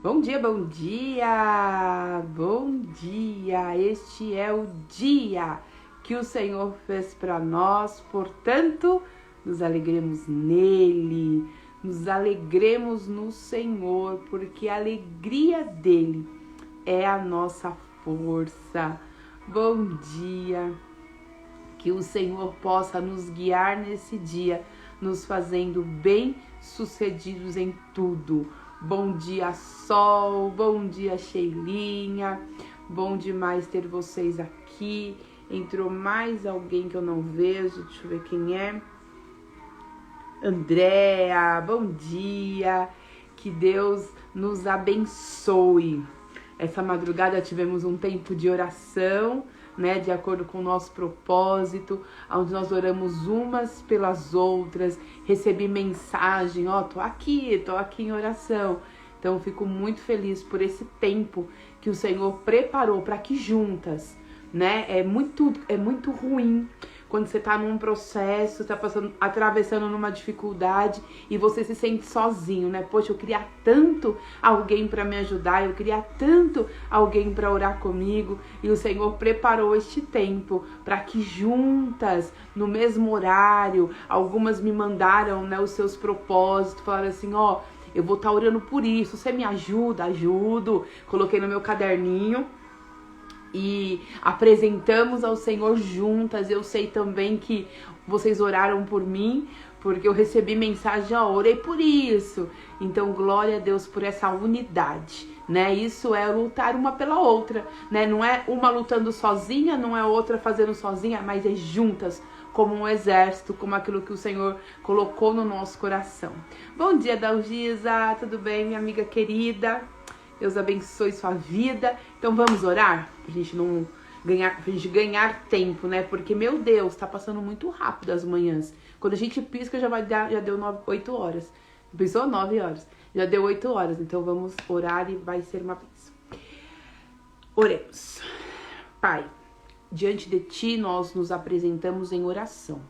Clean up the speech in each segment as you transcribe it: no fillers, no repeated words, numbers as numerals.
Bom dia, bom dia, bom dia. Este é o dia que o Senhor fez para nós, portanto, nos alegremos nele, nos alegremos no Senhor, porque a alegria dele é a nossa força. Bom dia, que o Senhor possa nos guiar nesse dia, nos fazendo bem-sucedidos em tudo. Bom dia, Sol, bom dia, Sheilinha, bom demais ter vocês aqui. Entrou mais alguém que eu não vejo, deixa eu ver quem é. Andréa, bom dia, que Deus nos abençoe. Essa madrugada tivemos um tempo de oração, né, de acordo com o nosso propósito, onde nós oramos umas pelas outras. Recebi mensagem, tô aqui em oração. Então fico muito feliz por esse tempo que o Senhor preparou para que juntas, né, é muito ruim quando você tá num processo, tá atravessando numa dificuldade e você se sente sozinho, né? Poxa, eu queria tanto alguém para me ajudar, eu queria tanto alguém para orar comigo, e o Senhor preparou este tempo para que juntas, no mesmo horário, algumas me mandaram, né, os seus propósitos, falaram assim, eu vou estar orando por isso, você me ajuda? Ajudo. Coloquei no meu caderninho e apresentamos ao Senhor juntas. Eu sei também que vocês oraram por mim, porque eu recebi mensagem, orei por isso. Então, glória a Deus por essa unidade, né? Isso é lutar uma pela outra, né? Não é uma lutando sozinha, não é outra fazendo sozinha, mas é juntas, como um exército, como aquilo que o Senhor colocou no nosso coração. Bom dia, Dalgisa, tudo bem, minha amiga querida? Deus abençoe sua vida. Então vamos orar? Pra gente não ganhar, pra gente ganhar tempo, né? Porque, meu Deus, tá passando muito rápido as manhãs. Quando a gente pisca, já deu 8 horas. Pensou? 9 horas. Já deu 8 horas. Então vamos orar e vai ser uma bênção. Oremos. Pai, diante de Ti nós nos apresentamos em oração.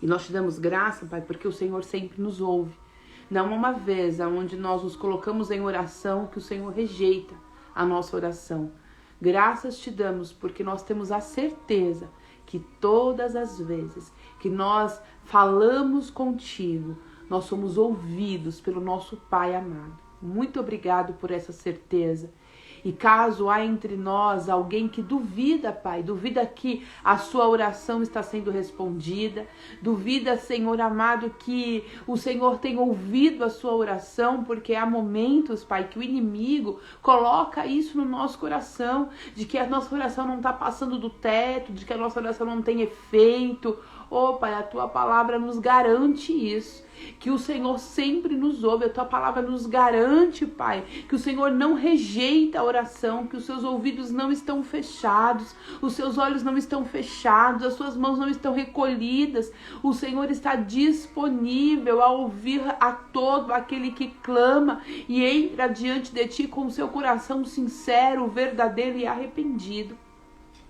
E nós te damos graça, Pai, porque o Senhor sempre nos ouve. Não uma vez onde nós nos colocamos em oração que o Senhor rejeita a nossa oração. Graças te damos porque nós temos a certeza que todas as vezes que nós falamos contigo, nós somos ouvidos pelo nosso Pai amado. Muito obrigado por essa certeza. E caso há entre nós alguém que duvida, Pai, duvida que a sua oração está sendo respondida, duvida, Senhor amado, que o Senhor tem ouvido a sua oração, porque há momentos, Pai, que o inimigo coloca isso no nosso coração, de que a nossa oração não está passando do teto, de que a nossa oração não tem efeito. Pai, a tua palavra nos garante isso, que o Senhor sempre nos ouve. A tua palavra nos garante, Pai, que o Senhor não rejeita a oração, que os seus ouvidos não estão fechados, os seus olhos não estão fechados, as suas mãos não estão recolhidas. O Senhor está disponível a ouvir a todo aquele que clama e entra diante de ti com o seu coração sincero, verdadeiro e arrependido.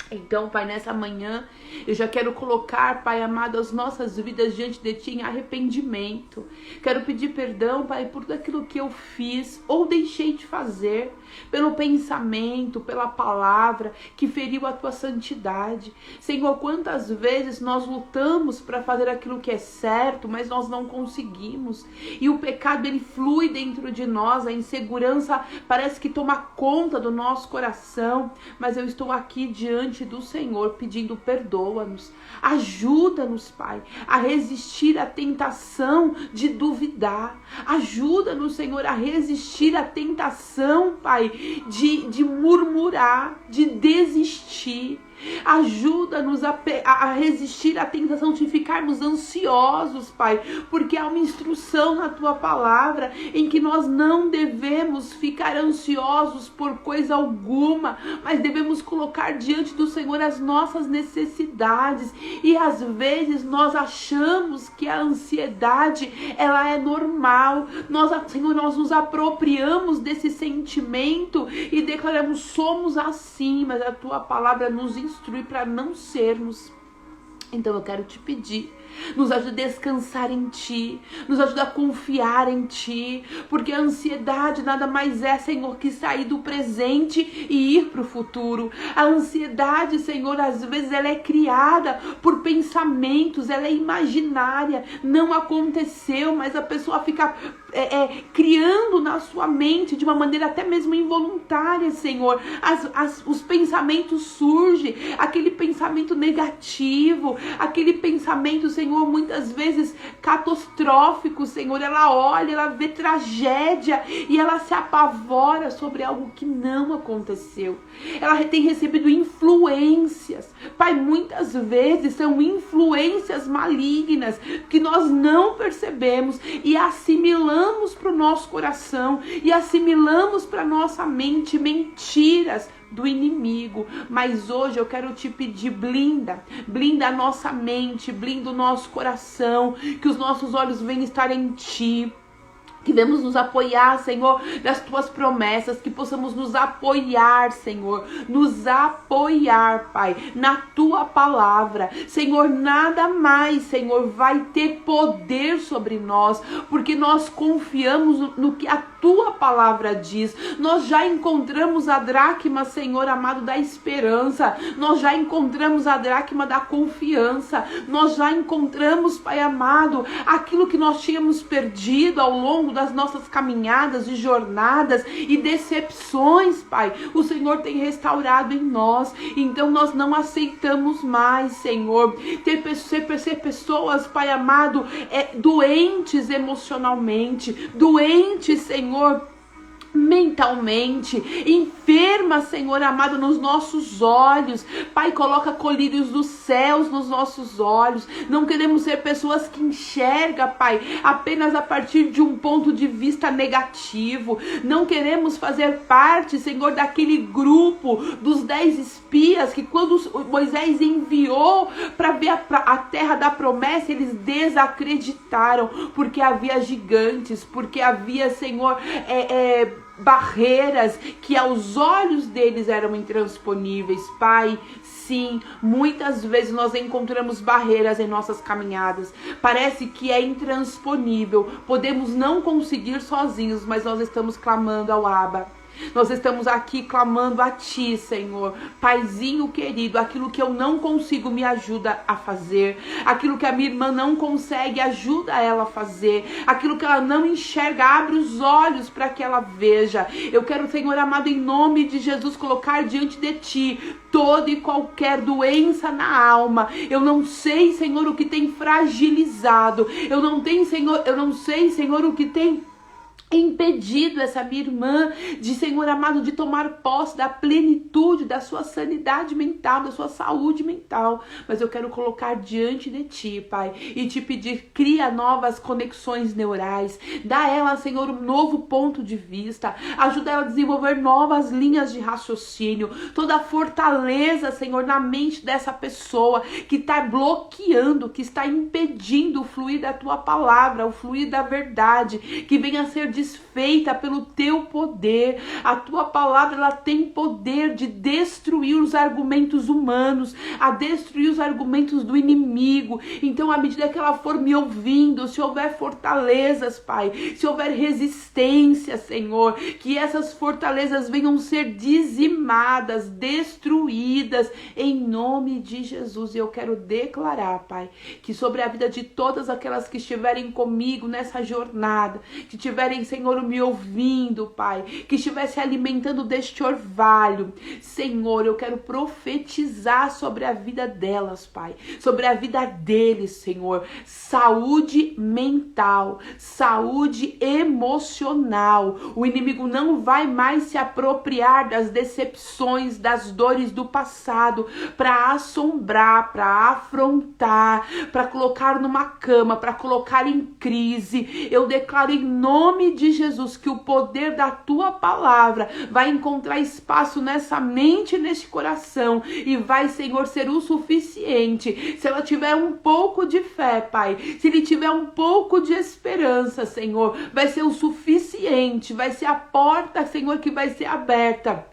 Então, Pai, nessa manhã, eu já quero colocar, Pai amado, as nossas vidas diante de Ti em arrependimento. Quero pedir perdão, Pai, por tudo aquilo que eu fiz ou deixei de fazer, pelo pensamento, pela palavra que feriu a Tua santidade. Senhor, quantas vezes nós lutamos para fazer aquilo que é certo, mas nós não conseguimos. E o pecado, ele flui dentro de nós, a insegurança parece que toma conta do nosso coração, mas eu estou aqui diante do Senhor pedindo perdoa-nos, ajuda-nos, Pai, a resistir à tentação de duvidar, ajuda-nos, Senhor, a resistir à tentação, Pai, de murmurar, de desistir. Ajuda-nos a resistir à tentação de ficarmos ansiosos, Pai, porque há uma instrução na Tua palavra em que nós não devemos ficar ansiosos por coisa alguma, mas devemos colocar diante do Senhor as nossas necessidades. E às vezes nós achamos que a ansiedade, ela é normal. Senhor, nós nos apropriamos desse sentimento e declaramos, somos assim, mas a Tua palavra nos instrui para não sermos. Então eu quero te pedir Nos ajuda a descansar em Ti, nos ajuda a confiar em Ti, porque a ansiedade nada mais é, Senhor, que sair do presente e ir para o futuro. A ansiedade, Senhor, às vezes ela é criada por pensamentos, ela é imaginária, não aconteceu, mas a pessoa fica criando na sua mente de uma maneira até mesmo involuntária, Senhor. Os pensamentos surgem, aquele pensamento negativo, aquele pensamento, Senhor, muitas vezes catastrófico, Senhor. Ela olha, ela vê tragédia e ela se apavora sobre algo que não aconteceu. Ela tem recebido influências. Pai, muitas vezes são influências malignas que nós não percebemos e assimilamos para o nosso coração e assimilamos para nossa mente mentiras do inimigo. Mas hoje eu quero te pedir, blinda a nossa mente, blinda o nosso coração, que os nossos olhos venham estar em Ti, que devemos nos apoiar, Senhor, das Tuas promessas, que possamos nos apoiar, Senhor, nos apoiar, Pai, na Tua palavra. Senhor, nada mais, Senhor, vai ter poder sobre nós, porque nós confiamos no que a Tua palavra diz. Nós já encontramos a dracma, Senhor amado, da esperança. Nós já encontramos a dracma da confiança. Nós já encontramos, Pai amado, aquilo que nós tínhamos perdido ao longo das nossas caminhadas e jornadas e decepções, Pai. O Senhor tem restaurado em nós. Então nós não aceitamos mais, Senhor, ser pessoas, Pai amado, doentes emocionalmente, doentes, Senhor, mentalmente, enferma, Senhor amado, nos nossos olhos. Pai, coloca colírios dos céus nos nossos olhos. Não queremos ser pessoas que enxergam, Pai, apenas a partir de um ponto de vista negativo. Não queremos fazer parte, Senhor, daquele grupo dos 10 espias que quando Moisés enviou para ver a terra da promessa, eles desacreditaram, porque havia gigantes, porque havia, Senhor, barreiras que aos olhos deles eram intransponíveis. Pai, sim, muitas vezes nós encontramos barreiras em nossas caminhadas. Parece que é intransponível. Podemos não conseguir sozinhos, mas nós estamos clamando ao Abba. Nós estamos aqui clamando a Ti, Senhor. Paizinho querido, aquilo que eu não consigo, me ajuda a fazer. Aquilo que a minha irmã não consegue, ajuda ela a fazer. Aquilo que ela não enxerga, abre os olhos para que ela veja. Eu quero, Senhor amado, em nome de Jesus, colocar diante de Ti toda e qualquer doença na alma. Eu não sei, Senhor, o que tem fragilizado. Eu não sei, Senhor, o que tem impedido essa minha irmã de, Senhor amado, de tomar posse da plenitude da sua sanidade mental, da sua saúde mental. Mas eu quero colocar diante de Ti, Pai, e te pedir, cria novas conexões neurais, dá a ela, Senhor, um novo ponto de vista, ajuda ela a desenvolver novas linhas de raciocínio, toda a fortaleza, Senhor, na mente dessa pessoa que está bloqueando, que está impedindo o fluir da Tua palavra, o fluir da verdade, que venha a ser desfeita pelo Teu poder. A Tua palavra, ela tem poder de destruir os argumentos humanos, a destruir os argumentos do inimigo. Então, à medida que ela for me ouvindo, se houver fortalezas, Pai, se houver resistência, Senhor, que essas fortalezas venham ser dizimadas, destruídas, em nome de Jesus. E eu quero declarar, Pai, que sobre a vida de todas aquelas que estiverem comigo nessa jornada, que tiverem, Senhor, me ouvindo, Pai, que estivesse alimentando deste orvalho, Senhor, eu quero profetizar sobre a vida delas, Pai, sobre a vida deles, Senhor, saúde mental, saúde emocional. O inimigo não vai mais se apropriar das decepções, das dores do passado para assombrar, para afrontar, para colocar numa cama, para colocar em crise. Eu declaro em nome de Jesus que o poder da Tua palavra vai encontrar espaço nessa mente, nesse coração, e vai, Senhor, ser o suficiente. Se ela tiver um pouco de fé, Pai, se ele tiver um pouco de esperança, Senhor, vai ser o suficiente, vai ser a porta, Senhor, que vai ser aberta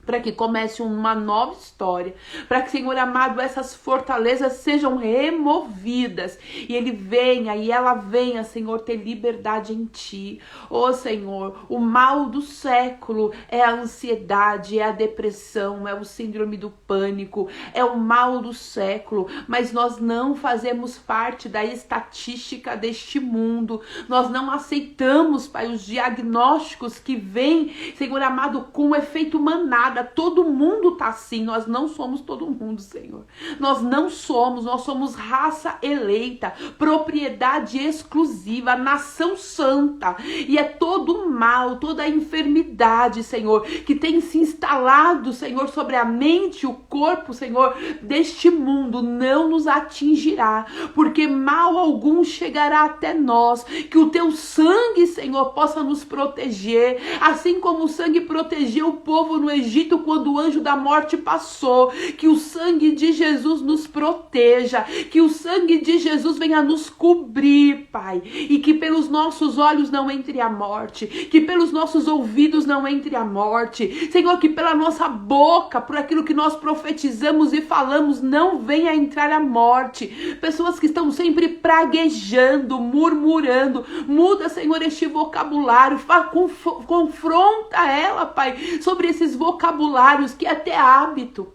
para que comece uma nova história, para que, Senhor amado, essas fortalezas sejam removidas e ele venha e ela venha, Senhor, ter liberdade em ti. Ô Senhor, o mal do século é a ansiedade, é a depressão, é o síndrome do pânico, é o mal do século, mas nós não fazemos parte da estatística deste mundo, nós não aceitamos, Pai, os diagnósticos que vêm, Senhor amado, com efeito manada. Todo mundo tá assim, nós não somos todo mundo, Senhor. Nós não somos, nós somos raça eleita, propriedade exclusiva, nação santa. E é todo o mal, toda a enfermidade, Senhor, que tem se instalado, Senhor, sobre a mente e o corpo, Senhor, deste mundo, não nos atingirá, porque mal algum chegará até nós. Que o teu sangue, Senhor, possa nos proteger, assim como o sangue protegeu o povo no Egito quando o anjo da morte passou. Que o sangue de Jesus nos proteja, que o sangue de Jesus venha nos cobrir, Pai, e que pelos nossos olhos não entre a morte, que pelos nossos ouvidos não entre a morte, Senhor, que pela nossa boca, por aquilo que nós profetizamos e falamos, não venha entrar a morte. Pessoas que estão sempre praguejando, murmurando, muda, Senhor, este vocabulário, confronta ela, Pai, sobre esses vocabulários que até hábito,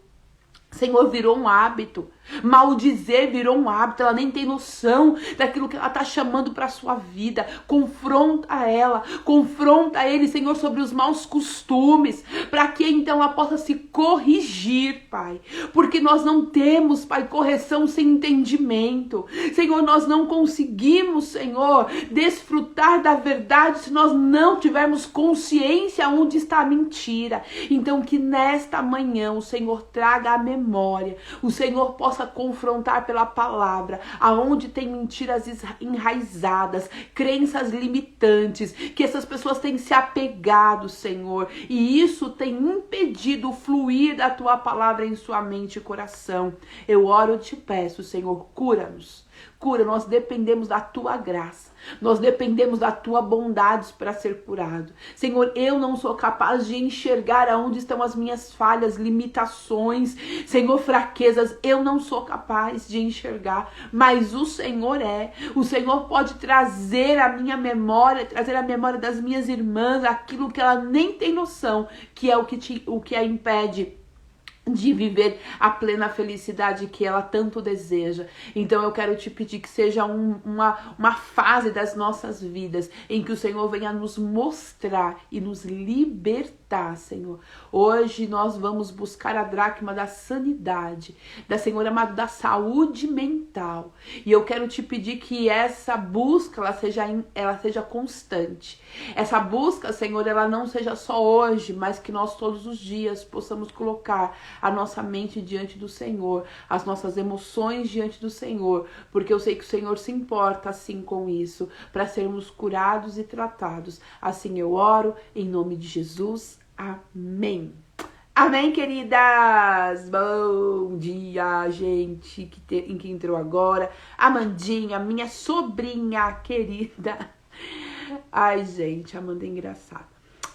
Senhor, virou um hábito. Maldizer virou um hábito, ela nem tem noção daquilo que ela está chamando para a sua vida. Confronta ela, confronta ele, Senhor, sobre os maus costumes, para que então ela possa se corrigir, Pai, porque nós não temos, Pai, correção sem entendimento. Senhor, nós não conseguimos, Senhor, desfrutar da verdade se nós não tivermos consciência onde está a mentira. Então que nesta manhã o Senhor traga a memória, o Senhor possa confrontar pela palavra aonde tem mentiras enraizadas, crenças limitantes, que essas pessoas têm se apegado, Senhor, e isso tem impedido o fluir da tua palavra em sua mente e coração. Eu oro e te peço, Senhor, cura-nos. Cura, nós dependemos da tua graça, nós dependemos da tua bondade para ser curado. Senhor, eu não sou capaz de enxergar aonde estão as minhas falhas, limitações, Senhor, fraquezas, eu não sou capaz de enxergar, mas o Senhor é. O Senhor pode trazer a minha memória, trazer a memória das minhas irmãs, aquilo que ela nem tem noção, que é o que a impede de viver a plena felicidade que ela tanto deseja. Então eu quero te pedir que seja uma fase das nossas vidas em que o Senhor venha nos mostrar e nos libertar, Senhor. Hoje nós vamos buscar a dracma da sanidade, da, Senhor amado, da saúde mental. E eu quero te pedir que essa busca ela seja constante. Essa busca, Senhor, ela não seja só hoje, mas que nós todos os dias possamos colocar a nossa mente diante do Senhor, as nossas emoções diante do Senhor, porque eu sei que o Senhor se importa assim com isso, para sermos curados e tratados. Assim eu oro, em nome de Jesus. Amém. Amém, queridas! Bom dia, gente que entrou agora. Amandinha, minha sobrinha querida. Ai, gente, Amanda é engraçada.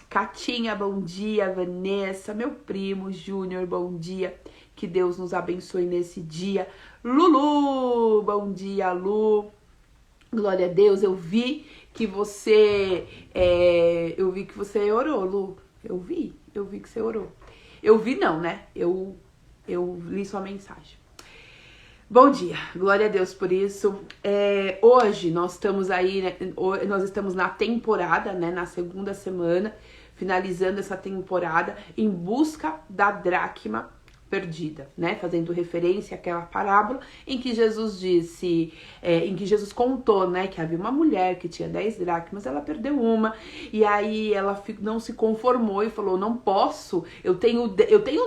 Catinha, bom dia. Vanessa, meu primo Júnior, bom dia. Que Deus nos abençoe nesse dia. Lulu, bom dia, Lu. Glória a Deus. Eu vi que você orou, Lu. Eu vi que você orou. Eu vi não, né? Eu li sua mensagem. Bom dia, glória a Deus por isso. Hoje nós estamos aí, né, nós estamos na temporada, né, na segunda semana, finalizando essa temporada em busca da dracma perdida, né, fazendo referência àquela parábola em que Jesus disse, em que Jesus contou, né, que havia uma mulher que tinha 10 dracmas, ela perdeu uma, e aí ela não se conformou e falou, não posso, eu tenho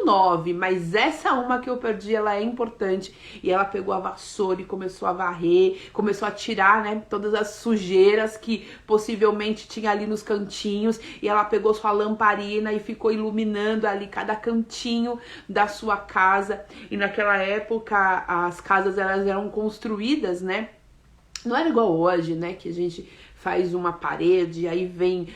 9, mas essa uma que eu perdi, ela é importante, e ela pegou a vassoura e começou a varrer, começou a tirar, né, todas as sujeiras que possivelmente tinha ali nos cantinhos, e ela pegou sua lamparina e ficou iluminando ali cada cantinho da sua casa. E naquela época as casas elas eram construídas, né? Não era igual hoje, né? Que a gente faz uma parede, aí vem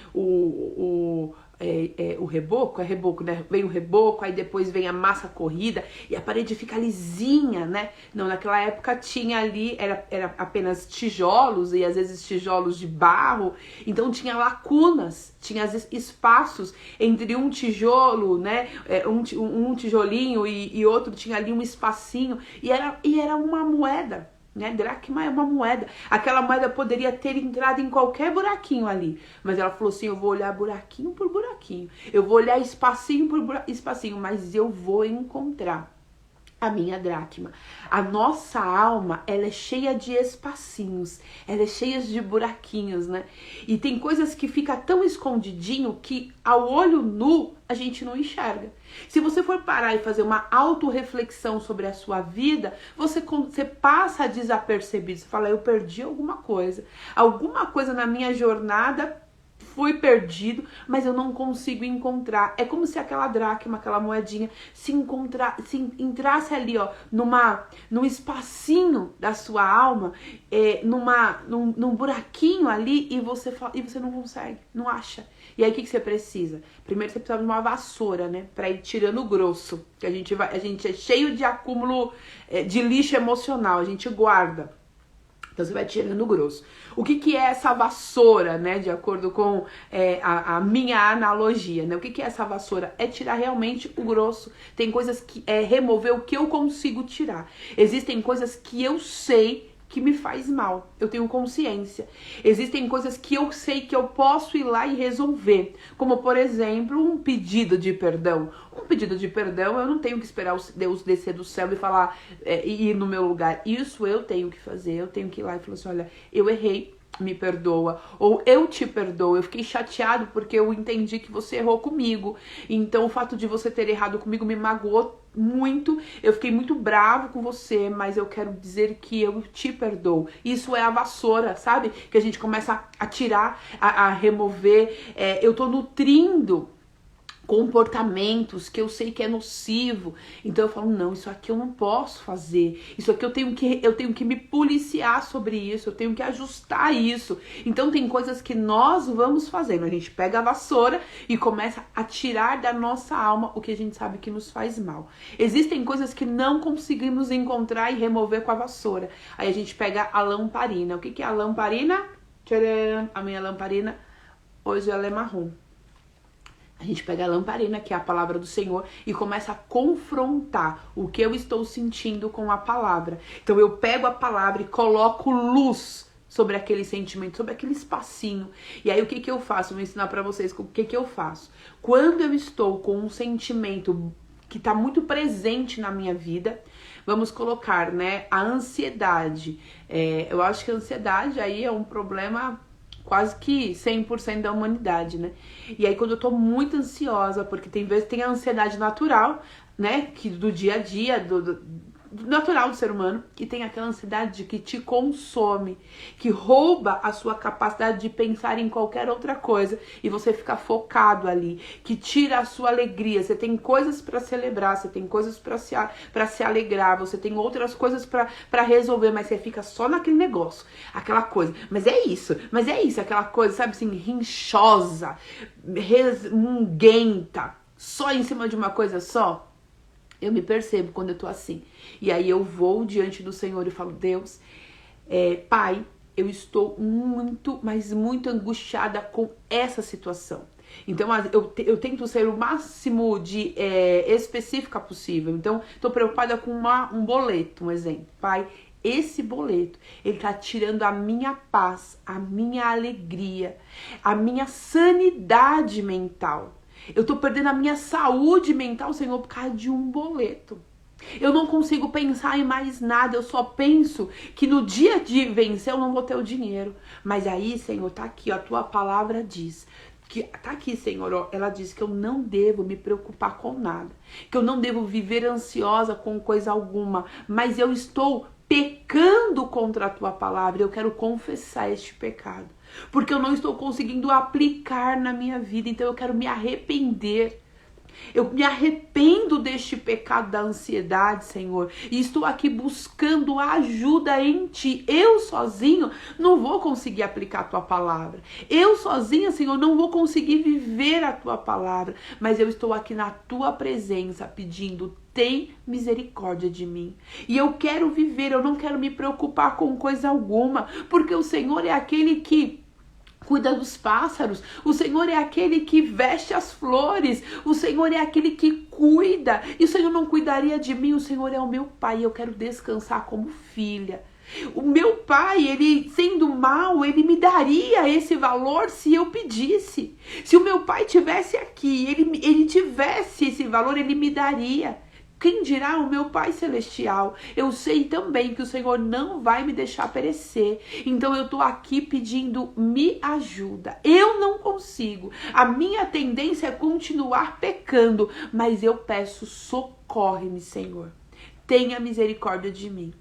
o reboco, é reboco, né? Vem o reboco, aí depois vem a massa corrida e a parede fica lisinha, né? Não, naquela época tinha ali, era apenas tijolos e às vezes tijolos de barro, então tinha lacunas, tinha às vezes espaços entre um tijolo, né? Um tijolinho e outro tinha ali um espacinho e era uma moeda. Né? Dracma é uma moeda. Aquela moeda poderia ter entrado em qualquer buraquinho ali. Mas ela falou assim, eu vou olhar buraquinho por buraquinho. Eu vou olhar espacinho por espacinho. Mas eu vou encontrar a minha dracma. A nossa alma, ela é cheia de espacinhos. Ela é cheia de buraquinhos, né? E tem coisas que fica tão escondidinho que ao olho nu a gente não enxerga. Se você for parar e fazer uma autorreflexão sobre a sua vida, você passa desapercebido. Você fala, eu perdi alguma coisa. Alguma coisa na minha jornada foi perdido, mas eu não consigo encontrar. É como se aquela dracma, aquela moedinha, se entrasse ali, ó, num espacinho da sua alma, num buraquinho ali, e você não consegue, não acha. E aí o que você precisa? Primeiro você precisa de uma vassoura, né? Pra ir tirando o grosso. Que a gente é cheio de acúmulo de lixo emocional, a gente guarda. Então você vai tirando o grosso. O que é essa vassoura, né? De acordo com a minha analogia, né? O que é essa vassoura? É tirar realmente o grosso. Tem coisas que remover o que eu consigo tirar. Existem coisas que eu sei que me faz mal. Eu tenho consciência. Existem coisas que eu sei que eu posso ir lá e resolver. Como, por exemplo, um pedido de perdão. Um pedido de perdão, eu não tenho que esperar Deus descer do céu e falar, e ir no meu lugar. Isso eu tenho que fazer. Eu tenho que ir lá e falar assim, olha, eu errei, me perdoa. Ou eu te perdoo, eu fiquei chateado porque eu entendi que você errou comigo. Então o fato de você ter errado comigo me magoou muito, eu fiquei muito bravo com você, mas eu quero dizer que eu te perdoo. Isso é a vassoura, sabe? Que a gente começa a tirar, a remover. Eu tô nutrindo comportamentos que eu sei que é nocivo, então eu falo, não, isso aqui eu não posso fazer, isso aqui eu tenho que me policiar sobre isso, eu tenho que ajustar isso. Então tem coisas que nós vamos fazendo, a gente pega a vassoura e começa a tirar da nossa alma o que a gente sabe que nos faz mal. Existem coisas que não conseguimos encontrar e remover com a vassoura, aí a gente pega a lamparina. O que é a lamparina? Tcharam! A minha lamparina hoje ela é marrom. A gente pega a lamparina, que é a palavra do Senhor, e começa a confrontar o que eu estou sentindo com a palavra. Então eu pego a palavra e coloco luz sobre aquele sentimento, sobre aquele espacinho. E aí o que eu faço? Vou ensinar pra vocês o que eu faço. Quando eu estou com um sentimento que tá muito presente na minha vida, vamos colocar, né, a ansiedade. Eu acho que a ansiedade aí é um problema quase que 100% da humanidade, né? E aí quando eu tô muito ansiosa, porque tem vezes tem a ansiedade natural, né, que do dia a dia, do natural do ser humano, e tem aquela ansiedade que te consome, que rouba a sua capacidade de pensar em qualquer outra coisa e você fica focado ali, que tira a sua alegria. Você tem coisas para celebrar, você tem coisas para se alegrar, você tem outras coisas para resolver, mas você fica só naquele negócio, aquela coisa. Mas é isso, aquela coisa, sabe assim, rinchosa, resmunguenta, só em cima de uma coisa só. Eu me percebo quando eu tô assim. E aí eu vou diante do Senhor e falo, Deus, Pai, eu estou muito, mas muito angustiada com essa situação. Então eu tento ser o máximo de específica possível. Então estou preocupada com um boleto, um exemplo. Pai, esse boleto, ele tá tirando a minha paz, a minha alegria, a minha sanidade mental. Eu tô perdendo a minha saúde mental, Senhor, por causa de um boleto. Eu não consigo pensar em mais nada, eu só penso que no dia de vencer eu não vou ter o dinheiro. Mas aí, Senhor, tá aqui, ó, a tua palavra diz, que tá aqui, Senhor, ó, ela diz que eu não devo me preocupar com nada, que eu não devo viver ansiosa com coisa alguma, mas eu estou pecando contra a tua palavra, eu quero confessar este pecado. Porque eu não estou conseguindo aplicar na minha vida, então eu quero me arrepender. Eu me arrependo deste pecado da ansiedade, Senhor, e estou aqui buscando ajuda em Ti. Eu sozinho não vou conseguir aplicar a Tua palavra. Eu sozinha, Senhor, não vou conseguir viver a Tua palavra, mas eu estou aqui na Tua presença pedindo: tem misericórdia de mim. E eu quero viver, eu não quero me preocupar com coisa alguma, porque o Senhor é aquele que cuida dos pássaros, o Senhor é aquele que veste as flores, o Senhor é aquele que cuida, e o Senhor não cuidaria de mim, o Senhor é o meu Pai, e eu quero descansar como filha. O meu pai, ele sendo mau, ele me daria esse valor se eu pedisse. Se o meu pai tivesse aqui, ele tivesse esse valor, ele me daria. Quem dirá o meu Pai Celestial? Eu sei também que o Senhor não vai me deixar perecer. Então eu tô aqui pedindo: me ajuda. Eu não consigo. A minha tendência é continuar pecando. Mas eu peço: socorre-me, Senhor. Tenha misericórdia de mim.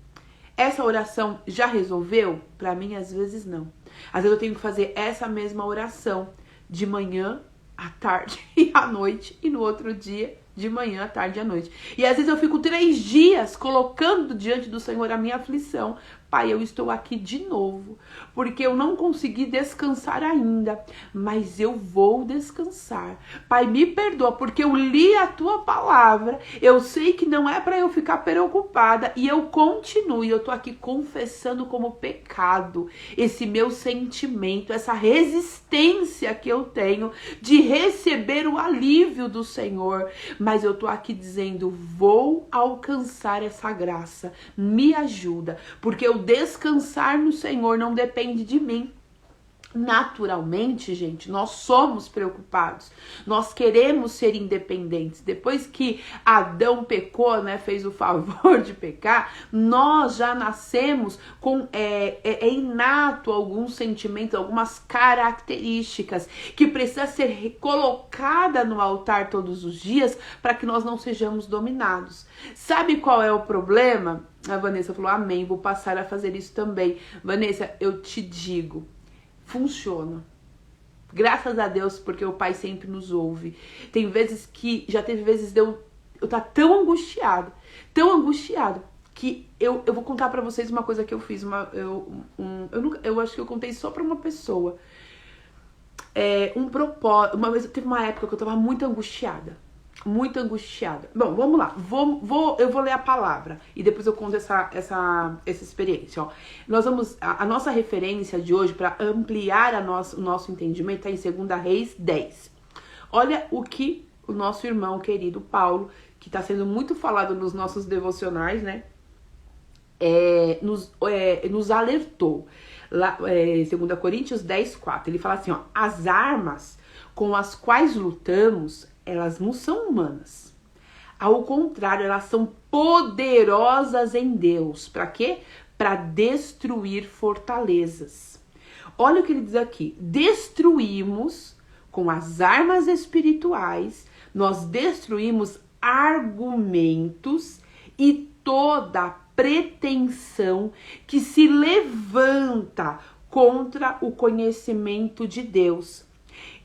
Essa oração já resolveu? Para mim, às vezes não. Às vezes eu tenho que fazer essa mesma oração de manhã, à tarde e à noite. E no outro dia, de manhã, à tarde e à noite. E às vezes eu fico 3 dias colocando diante do Senhor a minha aflição. Pai, eu estou aqui de novo, porque eu não consegui descansar ainda, mas eu vou descansar. Pai, me perdoa, porque eu li a Tua palavra, eu sei que não é para eu ficar preocupada, e eu continuo, e eu tô aqui confessando como pecado esse meu sentimento, essa resistência que eu tenho de receber o alívio do Senhor, mas eu tô aqui dizendo: vou alcançar essa graça, me ajuda, porque eu descansar no Senhor não depende de mim. Naturalmente, gente, nós somos preocupados, nós queremos ser independentes. Depois que Adão pecou, né, fez o favor de pecar, nós já nascemos com inato alguns sentimentos, algumas características que precisa ser colocada no altar todos os dias para que nós não sejamos dominados. Sabe qual é o problema? A Vanessa falou: amém, vou passar a fazer isso também. Vanessa, eu te digo, funciona. Graças a Deus, porque o Pai sempre nos ouve. Tem vezes que, já teve vezes de eu tá tão angustiada, que eu vou contar pra vocês uma coisa que eu fiz. Eu acho que eu contei só pra uma pessoa. Uma vez, teve uma época que eu tava muito angustiada. Bom, vamos lá. Eu vou ler a palavra e depois eu conto essa experiência. Ó. A nossa referência de hoje, para ampliar o nosso entendimento, tá em 2 Reis 10. Olha o que o nosso irmão querido Paulo, que está sendo muito falado nos nossos devocionais, né? Nos alertou. Lá, 2 Coríntios 10, 4. Ele fala assim: ó, as armas com as quais lutamos, elas não são humanas. Ao contrário, elas são poderosas em Deus. Para quê? Para destruir fortalezas. Olha o que ele diz aqui: destruímos com as armas espirituais, nós destruímos argumentos e toda pretensão que se levanta contra o conhecimento de Deus.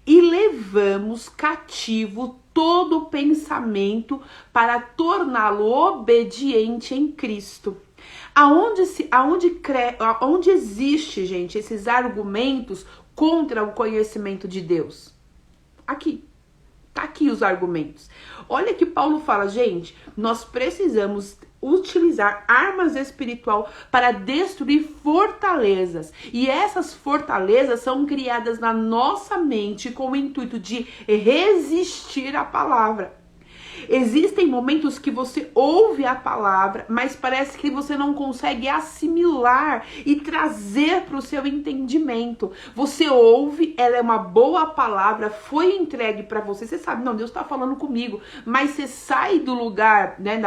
E levamos cativo todo pensamento para torná-lo obediente em Cristo. Aonde existe, gente, esses argumentos contra o conhecimento de Deus? Aqui. Tá aqui os argumentos. Olha que Paulo fala: gente, nós precisamos utilizar armas espiritual para destruir fortalezas. E essas fortalezas são criadas na nossa mente com o intuito de resistir à palavra. Existem momentos que você ouve a palavra, mas parece que você não consegue assimilar e trazer para o seu entendimento. Você ouve, ela é uma boa palavra, foi entregue para você, você sabe, não, Deus está falando comigo, mas você sai do lugar, né,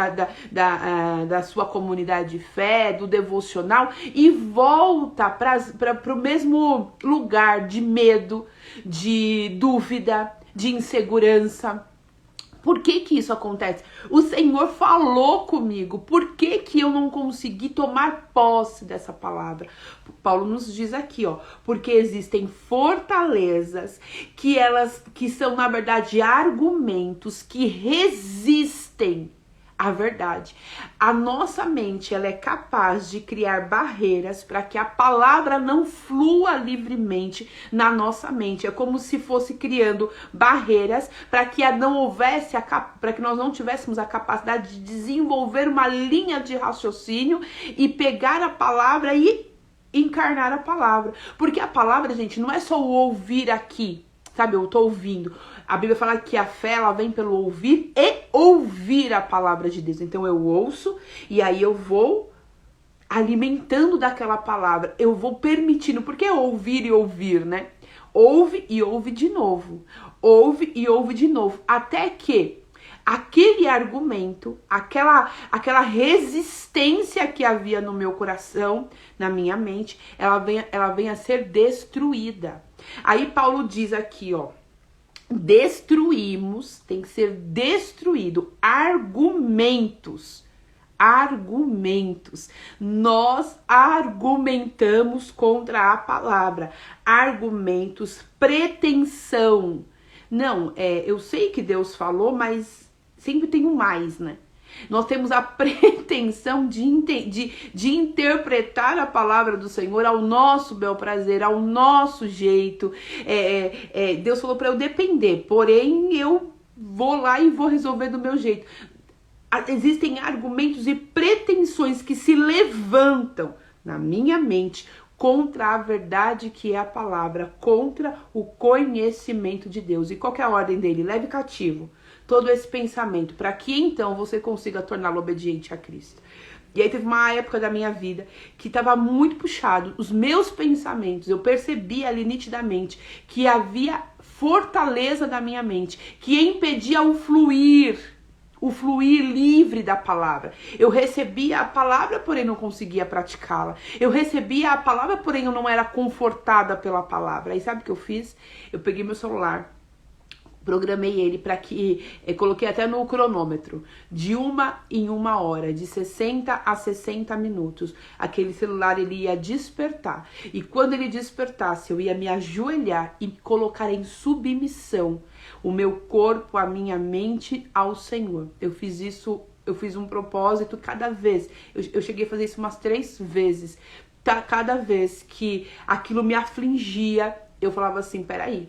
da sua comunidade de fé, do devocional, e volta para o mesmo lugar de medo, de dúvida, de insegurança. Por que que isso acontece? O Senhor falou comigo. Por que que eu não consegui tomar posse dessa palavra? Paulo nos diz aqui, ó, porque existem fortalezas que são, na verdade, argumentos que resistem à verdade. A nossa mente, ela é capaz de criar barreiras para que a palavra não flua livremente na nossa mente. É como se fosse criando barreiras para que não houvesse para que nós não tivéssemos a capacidade de desenvolver uma linha de raciocínio e pegar a palavra e encarnar a palavra. Porque a palavra, gente, não é só o ouvir aqui, sabe? Eu tô ouvindo. A Bíblia fala que a fé, ela vem pelo ouvir e ouvir a palavra de Deus. Então eu ouço e aí eu vou alimentando daquela palavra. Eu vou permitindo. Porque é ouvir e ouvir, né? Ouve e ouve de novo. Ouve e ouve de novo. Até que aquele argumento, aquela resistência que havia no meu coração, na minha mente, ela venha a ser destruída. Aí Paulo diz aqui, ó, destruímos, tem que ser destruído, argumentos. Nós argumentamos contra a palavra. Argumentos, pretensão. Não, eu sei que Deus falou, mas sempre tem um mais, né? Nós temos a pretensão de interpretar a palavra do Senhor ao nosso bel prazer, ao nosso jeito. Deus falou para eu depender, porém eu vou lá e vou resolver do meu jeito. Existem argumentos e pretensões que se levantam na minha mente contra a verdade que é a palavra, contra o conhecimento de Deus. E qual que é a ordem dele? Leve cativo todo esse pensamento, para que então você consiga torná-lo obediente a Cristo. E aí teve uma época da minha vida que estava muito puxado, os meus pensamentos, eu percebi ali nitidamente que havia fortaleza na minha mente, que impedia o fluir livre da palavra. Eu recebia a palavra, porém não conseguia praticá-la. Eu recebia a palavra, porém eu não era confortada pela palavra. Aí sabe o que eu fiz? Eu peguei meu celular, programei ele para que, coloquei até no cronômetro, de 1 em 1 hora, de 60 a 60 minutos, aquele celular ele ia despertar, e quando ele despertasse, eu ia me ajoelhar e colocar em submissão o meu corpo, a minha mente ao Senhor. Eu fiz isso, eu fiz um propósito cada vez, eu cheguei a fazer isso umas 3 vezes, cada vez que aquilo me afligia, eu falava assim, peraí,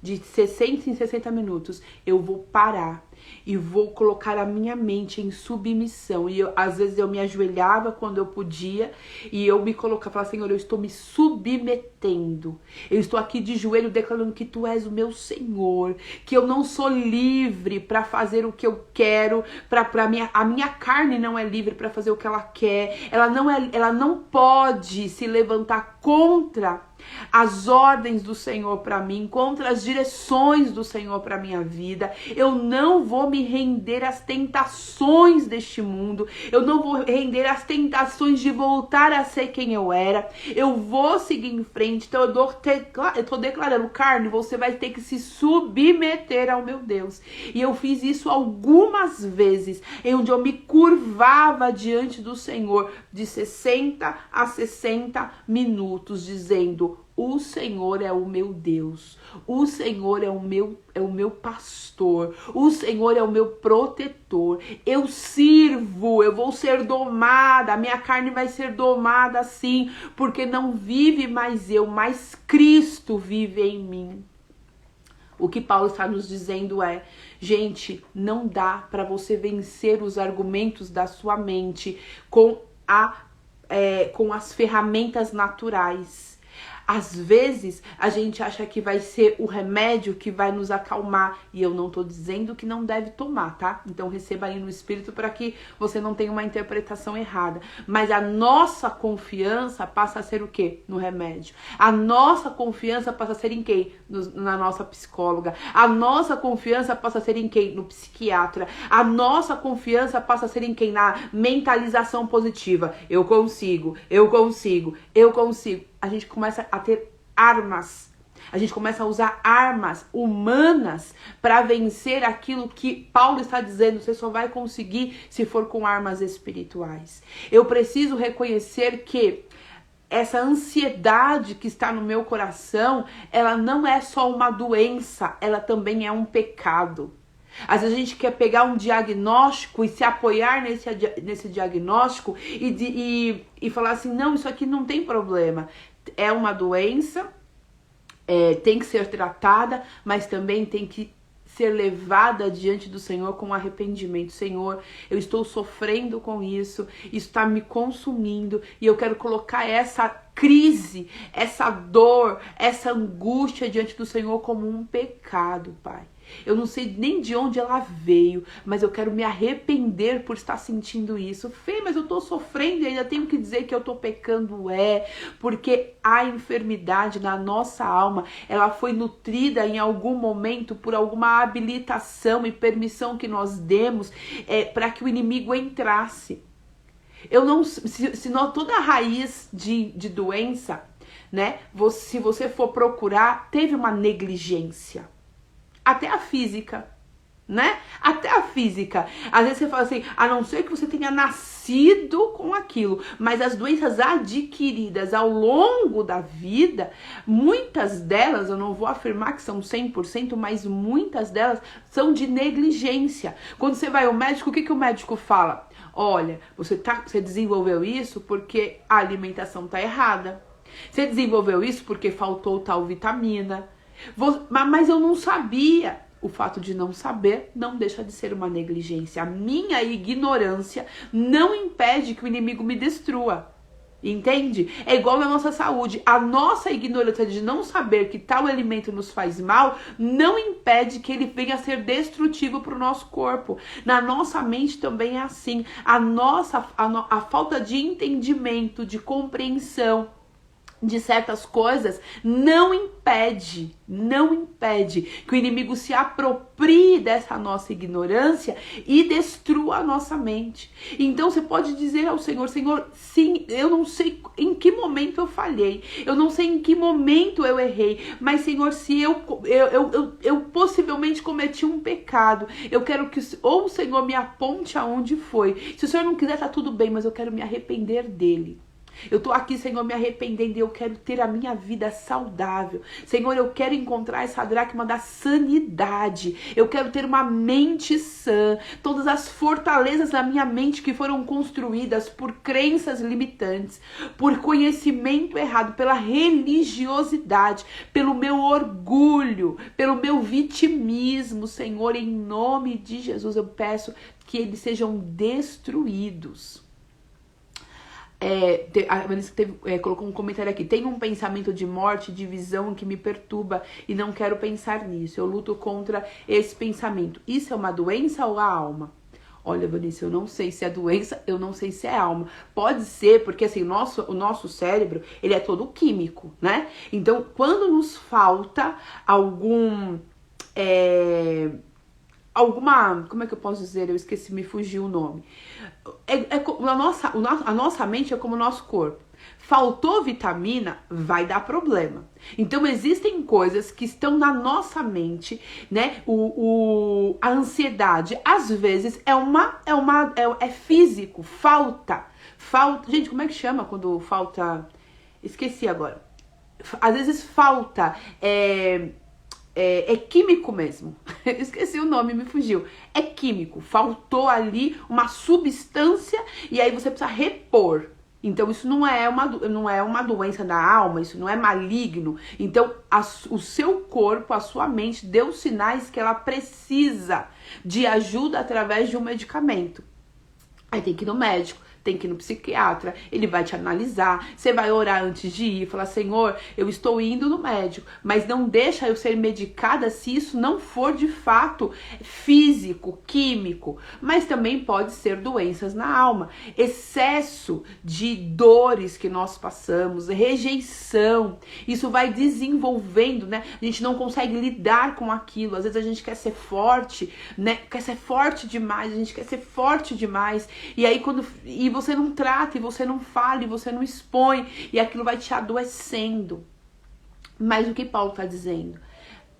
de 60 em 60 minutos, eu vou parar e vou colocar a minha mente em submissão. E às vezes eu me ajoelhava quando eu podia e eu me colocava, falava, Senhor, eu estou me submetendo. Eu estou aqui de joelho declarando que Tu és o meu Senhor, que eu não sou livre para fazer o que eu quero, a minha carne não é livre para fazer o que ela quer. Ela não pode se levantar contra as ordens do Senhor para mim, contra as direções do Senhor para minha vida. Eu não vou me render às tentações deste mundo. Eu não vou render às tentações de voltar a ser quem eu era. Eu vou seguir em frente. Então eu tô declarando, carne, você vai ter que se submeter ao meu Deus. E eu fiz isso algumas vezes, em onde eu me curvava diante do Senhor de 60 a 60 minutos, dizendo: o Senhor é o meu Deus, o Senhor é o meu pastor, o Senhor é o meu protetor, eu sirvo, eu vou ser domada, a minha carne vai ser domada sim, porque não vive mais eu, mas Cristo vive em mim. O que Paulo está nos dizendo é, gente, não dá para você vencer os argumentos da sua mente com as ferramentas naturais. Às vezes, a gente acha que vai ser o remédio que vai nos acalmar. E eu não tô dizendo que não deve tomar, tá? Então, receba aí no Espírito para que você não tenha uma interpretação errada. Mas a nossa confiança passa a ser o quê? No remédio. A nossa confiança passa a ser em quem? Na nossa psicóloga. A nossa confiança passa a ser em quem? No psiquiatra. A nossa confiança passa a ser em quem? Na mentalização positiva. Eu consigo, eu consigo, eu consigo. A gente começa a ter armas A gente começa a usar armas humanas para vencer aquilo que Paulo está dizendo. Você só vai conseguir se for com armas espirituais. Eu preciso reconhecer que essa ansiedade que está no meu coração, ela não é só uma doença, ela também é um pecado. Às vezes a gente quer pegar um diagnóstico e se apoiar nesse diagnóstico e falar assim, não, isso aqui não tem problema. É uma doença, tem que ser tratada, mas também tem que ser levada diante do Senhor com arrependimento. Senhor, eu estou sofrendo com isso está me consumindo e eu quero colocar essa crise, essa dor, essa angústia diante do Senhor como um pecado, Pai. Eu não sei nem de onde ela veio, mas eu quero me arrepender por estar sentindo isso. Fê, mas eu tô sofrendo e ainda tenho que dizer que eu tô pecando. Porque a enfermidade na nossa alma, ela foi nutrida em algum momento por alguma habilitação e permissão que nós demos para que o inimigo entrasse. Eu não, se nós, toda a raiz de doença, né? Se você for procurar, teve uma negligência. Até a física, né? Até a física. Às vezes você fala assim, a não ser que você tenha nascido com aquilo, mas as doenças adquiridas ao longo da vida, muitas delas, eu não vou afirmar que são 100%, mas muitas delas são de negligência. Quando você vai ao médico, o que o médico fala? Olha, você desenvolveu isso porque a alimentação tá errada. Você desenvolveu isso porque faltou tal vitamina. Mas eu não sabia. O fato de não saber não deixa de ser uma negligência. A minha ignorância não impede que o inimigo me destrua. Entende? É igual na nossa saúde. A nossa ignorância de não saber que tal alimento nos faz mal não impede que ele venha a ser destrutivo para o nosso corpo. Na nossa mente também é assim. A falta de entendimento, de compreensão de certas coisas não impede que o inimigo se aproprie dessa nossa ignorância e destrua a nossa mente. Então você pode dizer ao Senhor, Senhor, sim, eu não sei em que momento eu falhei, eu não sei em que momento eu errei, mas Senhor, se eu possivelmente cometi um pecado, eu quero que ou o Senhor me aponte aonde foi. Se o Senhor não quiser, tá tudo bem, mas eu quero me arrepender dele. Eu tô aqui, Senhor, me arrependendo e eu quero ter a minha vida saudável. Senhor, eu quero encontrar essa dracma da sanidade. Eu quero ter uma mente sã. Todas as fortalezas na minha mente que foram construídas por crenças limitantes, por conhecimento errado, pela religiosidade, pelo meu orgulho, pelo meu vitimismo, Senhor, em nome de Jesus, eu peço que eles sejam destruídos. A Vanessa colocou um comentário aqui. Tem um pensamento de morte, de visão que me perturba e não quero pensar nisso. Eu luto contra esse pensamento. Isso é uma doença ou a alma? Olha, Vanessa, eu não sei se é doença, eu não sei se é alma. Pode ser, porque assim, o nosso cérebro, ele é todo químico, né? Então, quando nos falta alguma, como é que eu posso dizer? Eu esqueci, me fugiu o nome. A nossa mente é como o nosso corpo. Faltou vitamina, vai dar problema. Então existem coisas que estão na nossa mente, né? A ansiedade, às vezes, é físico, falta. Gente, como é que chama quando falta? Esqueci agora. Às vezes falta, é químico mesmo. Esqueci o nome, me fugiu. É químico. Faltou ali uma substância e aí você precisa repor. Então isso não é uma doença da alma, isso não é maligno. Então o seu corpo, a sua mente deu sinais que ela precisa de ajuda através de um medicamento. Aí tem que ir no médico, tem que ir no psiquiatra, ele vai te analisar, você vai orar antes de ir, falar, Senhor, eu estou indo no médico, mas não deixa eu ser medicada se isso não for de fato físico, químico, mas também pode ser doenças na alma, excesso de dores que nós passamos, rejeição, isso vai desenvolvendo, né? A gente não consegue lidar com aquilo, às vezes a gente quer ser forte, né? Quer ser forte demais, a gente quer ser forte demais, e aí e você não trata, e você não fala, e você não expõe, e aquilo vai te adoecendo. Mas o que Paulo está dizendo?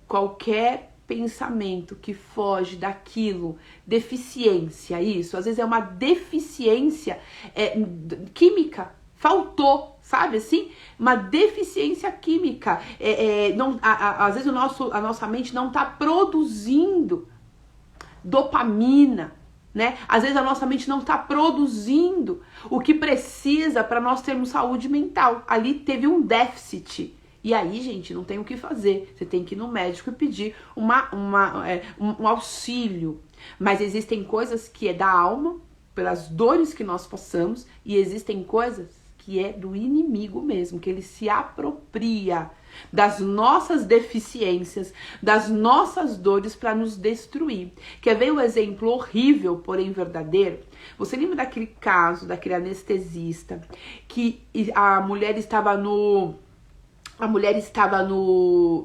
Qualquer pensamento que foge daquilo, deficiência, isso, às vezes é uma deficiência química, faltou, sabe assim? Uma deficiência química. Às vezes a nossa mente não está produzindo dopamina, né? Às vezes a nossa mente não está produzindo o que precisa para nós termos saúde mental. Ali teve um déficit. E aí, gente, não tem o que fazer. Você tem que ir no médico e pedir um auxílio. Mas existem coisas que é da alma, pelas dores que nós passamos, e existem coisas que é do inimigo mesmo, que ele se apropria das nossas deficiências, das nossas dores para nos destruir. Quer ver o exemplo horrível, porém verdadeiro? Você lembra daquele caso, daquele anestesista, que a mulher estava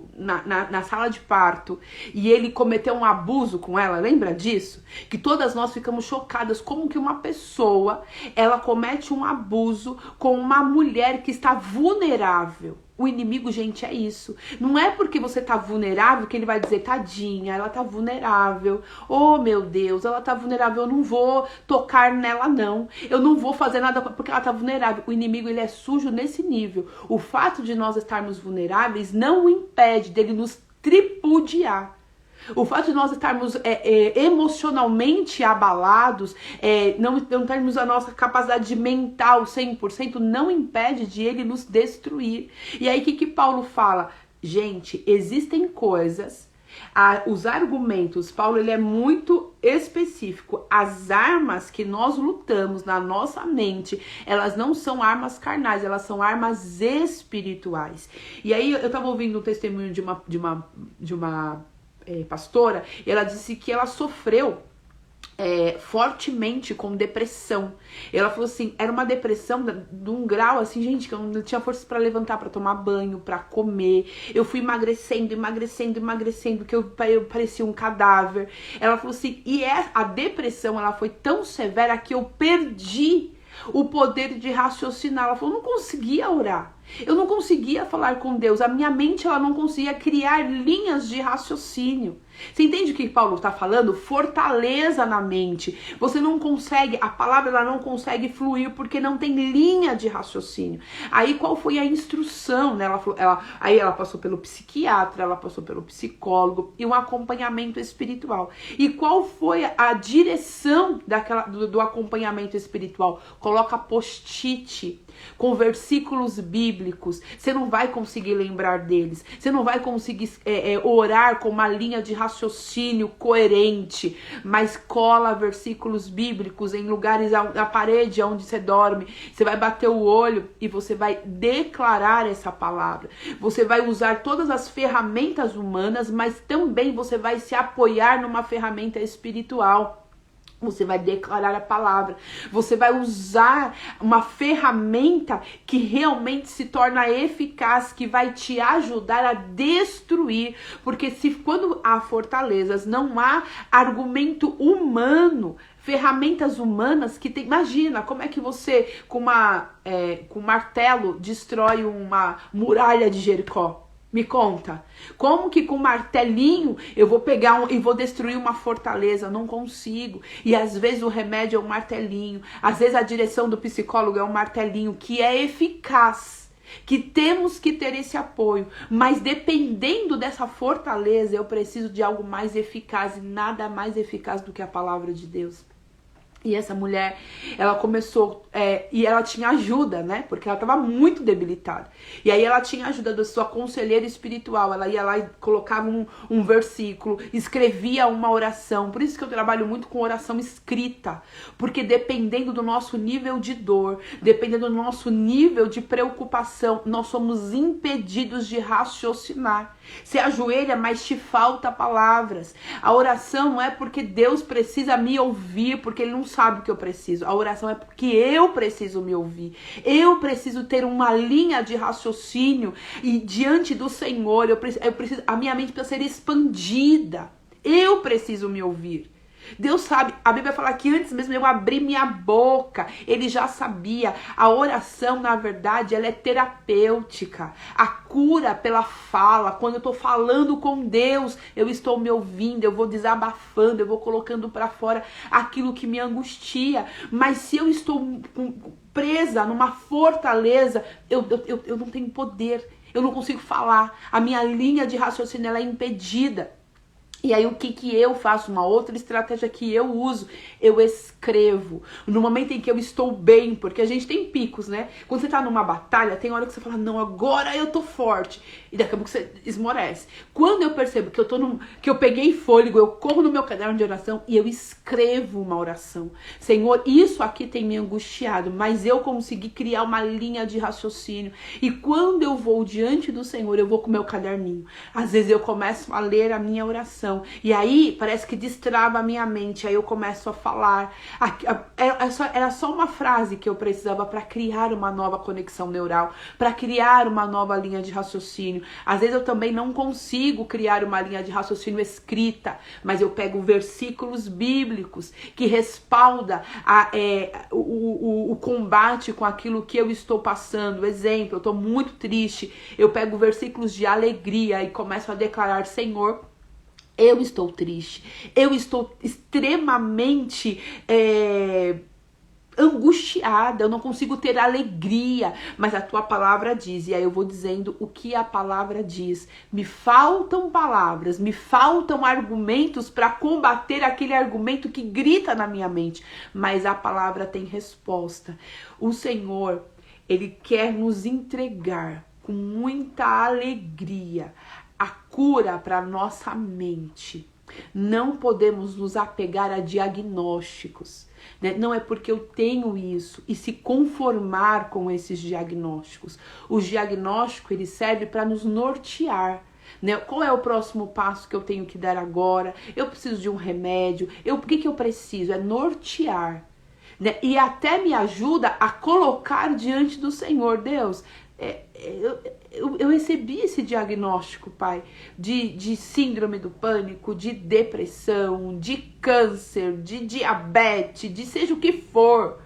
na sala de parto e ele cometeu um abuso com ela, lembra disso? Que todas nós ficamos chocadas, como que uma pessoa, ela comete um abuso com uma mulher que está vulnerável. O inimigo, gente, é isso. Não é porque você tá vulnerável que ele vai dizer, tadinha, ela tá vulnerável. Oh, meu Deus, ela tá vulnerável, eu não vou tocar nela, não. Eu não vou fazer nada porque ela tá vulnerável. O inimigo, ele é sujo nesse nível. O fato de nós estarmos vulneráveis não o impede dele nos tripudiar. O fato de nós estarmos emocionalmente abalados, não termos a nossa capacidade mental 100%, não impede de ele nos destruir. E aí o que Paulo fala? Gente, existem coisas, os argumentos, Paulo ele é muito específico. As armas que nós lutamos na nossa mente, elas não são armas carnais, elas são armas espirituais. E aí eu estava ouvindo um testemunho de uma pastora, e ela disse que ela sofreu fortemente com depressão. Ela falou assim, era uma depressão de um grau assim, gente, que eu não tinha forças para levantar, para tomar banho, para comer. Eu fui emagrecendo, que eu parecia um cadáver. Ela falou assim, e a depressão, ela foi tão severa que eu perdi o poder de raciocinar. Ela falou, eu não conseguia orar. Eu não conseguia falar com Deus. A minha mente, ela não conseguia criar linhas de raciocínio. Você entende o que Paulo está falando? Fortaleza na mente. Você não consegue, a palavra ela não consegue fluir porque não tem linha de raciocínio. Aí qual foi a instrução, né? Aí ela passou pelo psiquiatra, ela passou pelo psicólogo e um acompanhamento espiritual. E qual foi a direção do acompanhamento espiritual? Coloca post-it com versículos bíblicos. Você não vai conseguir lembrar deles. Você não vai conseguir orar com uma linha de raciocínio coerente, mas cola versículos bíblicos em lugares, na parede onde você dorme. Você vai bater o olho e você vai declarar essa palavra. Você vai usar todas as ferramentas humanas, mas também você vai se apoiar numa ferramenta espiritual. Você vai declarar a palavra. Você vai usar uma ferramenta que realmente se torna eficaz, que vai te ajudar a destruir. Porque quando há fortalezas, não há argumento humano, ferramentas humanas que tem. Imagina como é que você, com um martelo, destrói uma muralha de Jericó. Me conta, como que com um martelinho eu vou pegar e vou destruir uma fortaleza? Não consigo. E às vezes o remédio é um martelinho, às vezes a direção do psicólogo é um martelinho que é eficaz, que temos que ter esse apoio. Mas dependendo dessa fortaleza, eu preciso de algo mais eficaz, e nada mais eficaz do que a palavra de Deus. E essa mulher, ela começou, e ela tinha ajuda, né? Porque ela estava muito debilitada. E aí ela tinha ajuda da sua conselheira espiritual. Ela ia lá e colocava um versículo, escrevia uma oração. Por isso que eu trabalho muito com oração escrita. Porque dependendo do nosso nível de dor, dependendo do nosso nível de preocupação, nós somos impedidos de raciocinar. Você ajoelha, mas te falta palavras. A oração não é porque Deus precisa me ouvir, porque Ele não sabe o que eu preciso. A oração é porque eu preciso me ouvir. Eu preciso ter uma linha de raciocínio e diante do Senhor, a minha mente precisa ser expandida. Eu preciso me ouvir. Deus sabe, a Bíblia fala que antes mesmo eu abrir minha boca, Ele já sabia. A oração, na verdade, ela é terapêutica. A cura pela fala, quando eu tô falando com Deus, eu estou me ouvindo, eu vou desabafando, eu vou colocando para fora aquilo que me angustia. Mas se eu estou presa numa fortaleza, eu não tenho poder, eu não consigo falar, a minha linha de raciocínio ela é impedida. E aí o que eu faço? Uma outra estratégia que eu uso, eu escrevo. No momento em que eu estou bem, porque a gente tem picos, né? Quando você tá numa batalha, tem hora que você fala, não, agora eu tô forte. E daqui a pouco você esmorece. Quando eu percebo que que eu peguei fôlego, eu corro no meu caderno de oração e eu escrevo uma oração. Senhor, isso aqui tem me angustiado, mas eu consegui criar uma linha de raciocínio. E quando eu vou diante do Senhor, eu vou com o meu caderninho. Às vezes eu começo a ler a minha oração. E aí parece que destrava a minha mente. Aí eu começo a falar. Era só uma frase que eu precisava para criar uma nova conexão neural, para criar uma nova linha de raciocínio. Às vezes eu também não consigo criar uma linha de raciocínio escrita, mas eu pego versículos bíblicos que respalda o combate com aquilo que eu estou passando. Exemplo, eu estou muito triste, eu pego versículos de alegria e começo a declarar, Senhor, eu estou triste, eu estou extremamente angustiada, eu não consigo ter alegria, mas a tua palavra diz, e aí eu vou dizendo o que a palavra diz. Me faltam palavras, me faltam argumentos para combater aquele argumento que grita na minha mente, mas a palavra tem resposta. O Senhor, Ele quer nos entregar com muita alegria a cura para nossa mente. Não podemos nos apegar a diagnósticos, né? Não é porque eu tenho isso e se conformar com esses diagnósticos. O diagnóstico, ele serve para nos nortear, né? Qual é o próximo passo que eu tenho que dar agora? Eu preciso de um remédio? O que eu preciso? É nortear, né? E até me ajuda a colocar diante do Senhor. Deus, eu recebi esse diagnóstico, Pai, de síndrome do pânico, de depressão, de câncer, de diabetes, de seja o que for.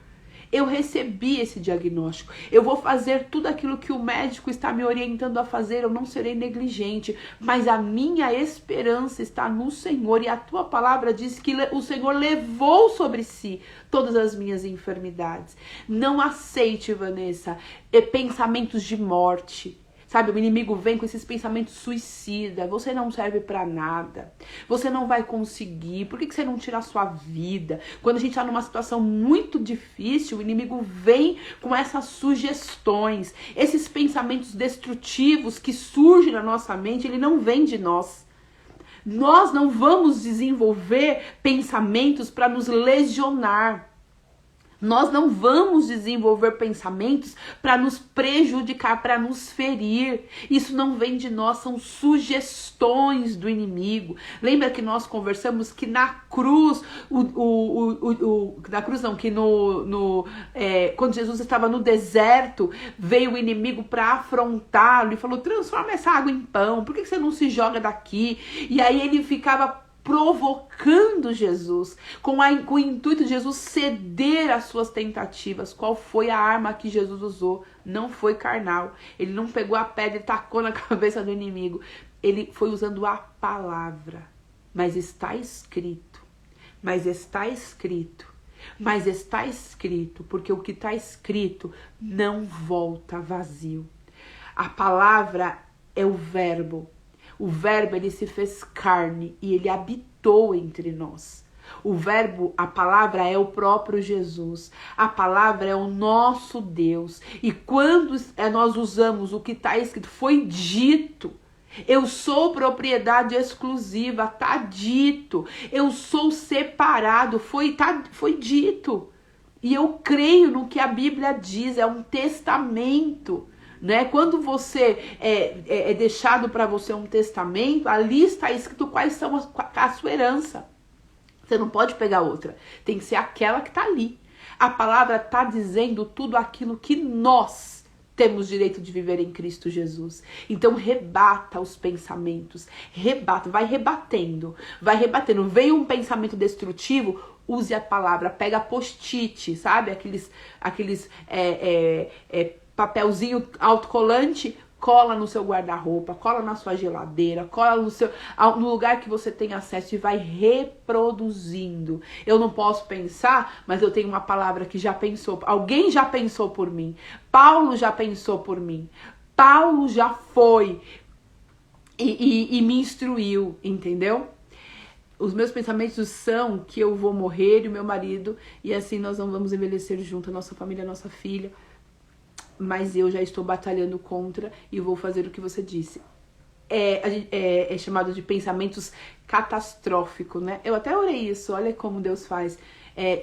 Eu recebi esse diagnóstico. Eu vou fazer tudo aquilo que o médico está me orientando a fazer. Eu não serei negligente. Mas a minha esperança está no Senhor. E a tua palavra diz que o Senhor levou sobre si todas as minhas enfermidades. Não aceite, Vanessa, pensamentos de morte. Sabe, o inimigo vem com esses pensamentos suicidas. Você não serve pra nada. Você não vai conseguir. Por que você não tira a sua vida? Quando a gente tá numa situação muito difícil, o inimigo vem com essas sugestões. Esses pensamentos destrutivos que surgem na nossa mente, ele não vem de nós. Nós não vamos desenvolver pensamentos para nos lesionar. Nós não vamos desenvolver pensamentos para nos prejudicar, para nos ferir. Isso não vem de nós, são sugestões do inimigo. Lembra que nós conversamos que na cruz, quando Jesus estava no deserto, veio o inimigo para afrontá-lo e falou, transforma essa água em pão, por que você não se joga daqui? E aí ele ficava provocando Jesus, com o intuito de Jesus ceder às suas tentativas. Qual foi a arma que Jesus usou? Não foi carnal. Ele não pegou a pedra e tacou na cabeça do inimigo. Ele foi usando a palavra. Mas está escrito. Mas está escrito. Mas está escrito. Porque o que está escrito não volta vazio. A palavra é o verbo. O verbo, ele se fez carne e ele habitou entre nós. O verbo, a palavra é o próprio Jesus. A palavra é o nosso Deus. E quando nós usamos o que está escrito, foi dito. Eu sou propriedade exclusiva, tá dito. Eu sou separado, foi dito. E eu creio no que a Bíblia diz, é um testamento. Né? Quando você é deixado para você um testamento, ali está escrito quais são a sua herança. Você não pode pegar outra. Tem que ser aquela que está ali. A palavra está dizendo tudo aquilo que nós temos direito de viver em Cristo Jesus. Então rebata os pensamentos, vai rebatendo. Veio um pensamento destrutivo, use a palavra, pega post-it, sabe? Aqueles papelzinho autocolante, cola no seu guarda-roupa, cola na sua geladeira, cola no lugar que você tem acesso e vai reproduzindo. Eu não posso pensar, mas eu tenho uma palavra que já pensou. Alguém já pensou por mim. Paulo já pensou por mim. Paulo já foi e me instruiu, entendeu? Os meus pensamentos são que eu vou morrer e o meu marido, e assim nós não vamos envelhecer junto, a nossa família, a nossa filha. Mas eu já estou batalhando contra e vou fazer o que você disse. É chamado de pensamentos catastróficos, né? Eu até orei isso, olha como Deus faz.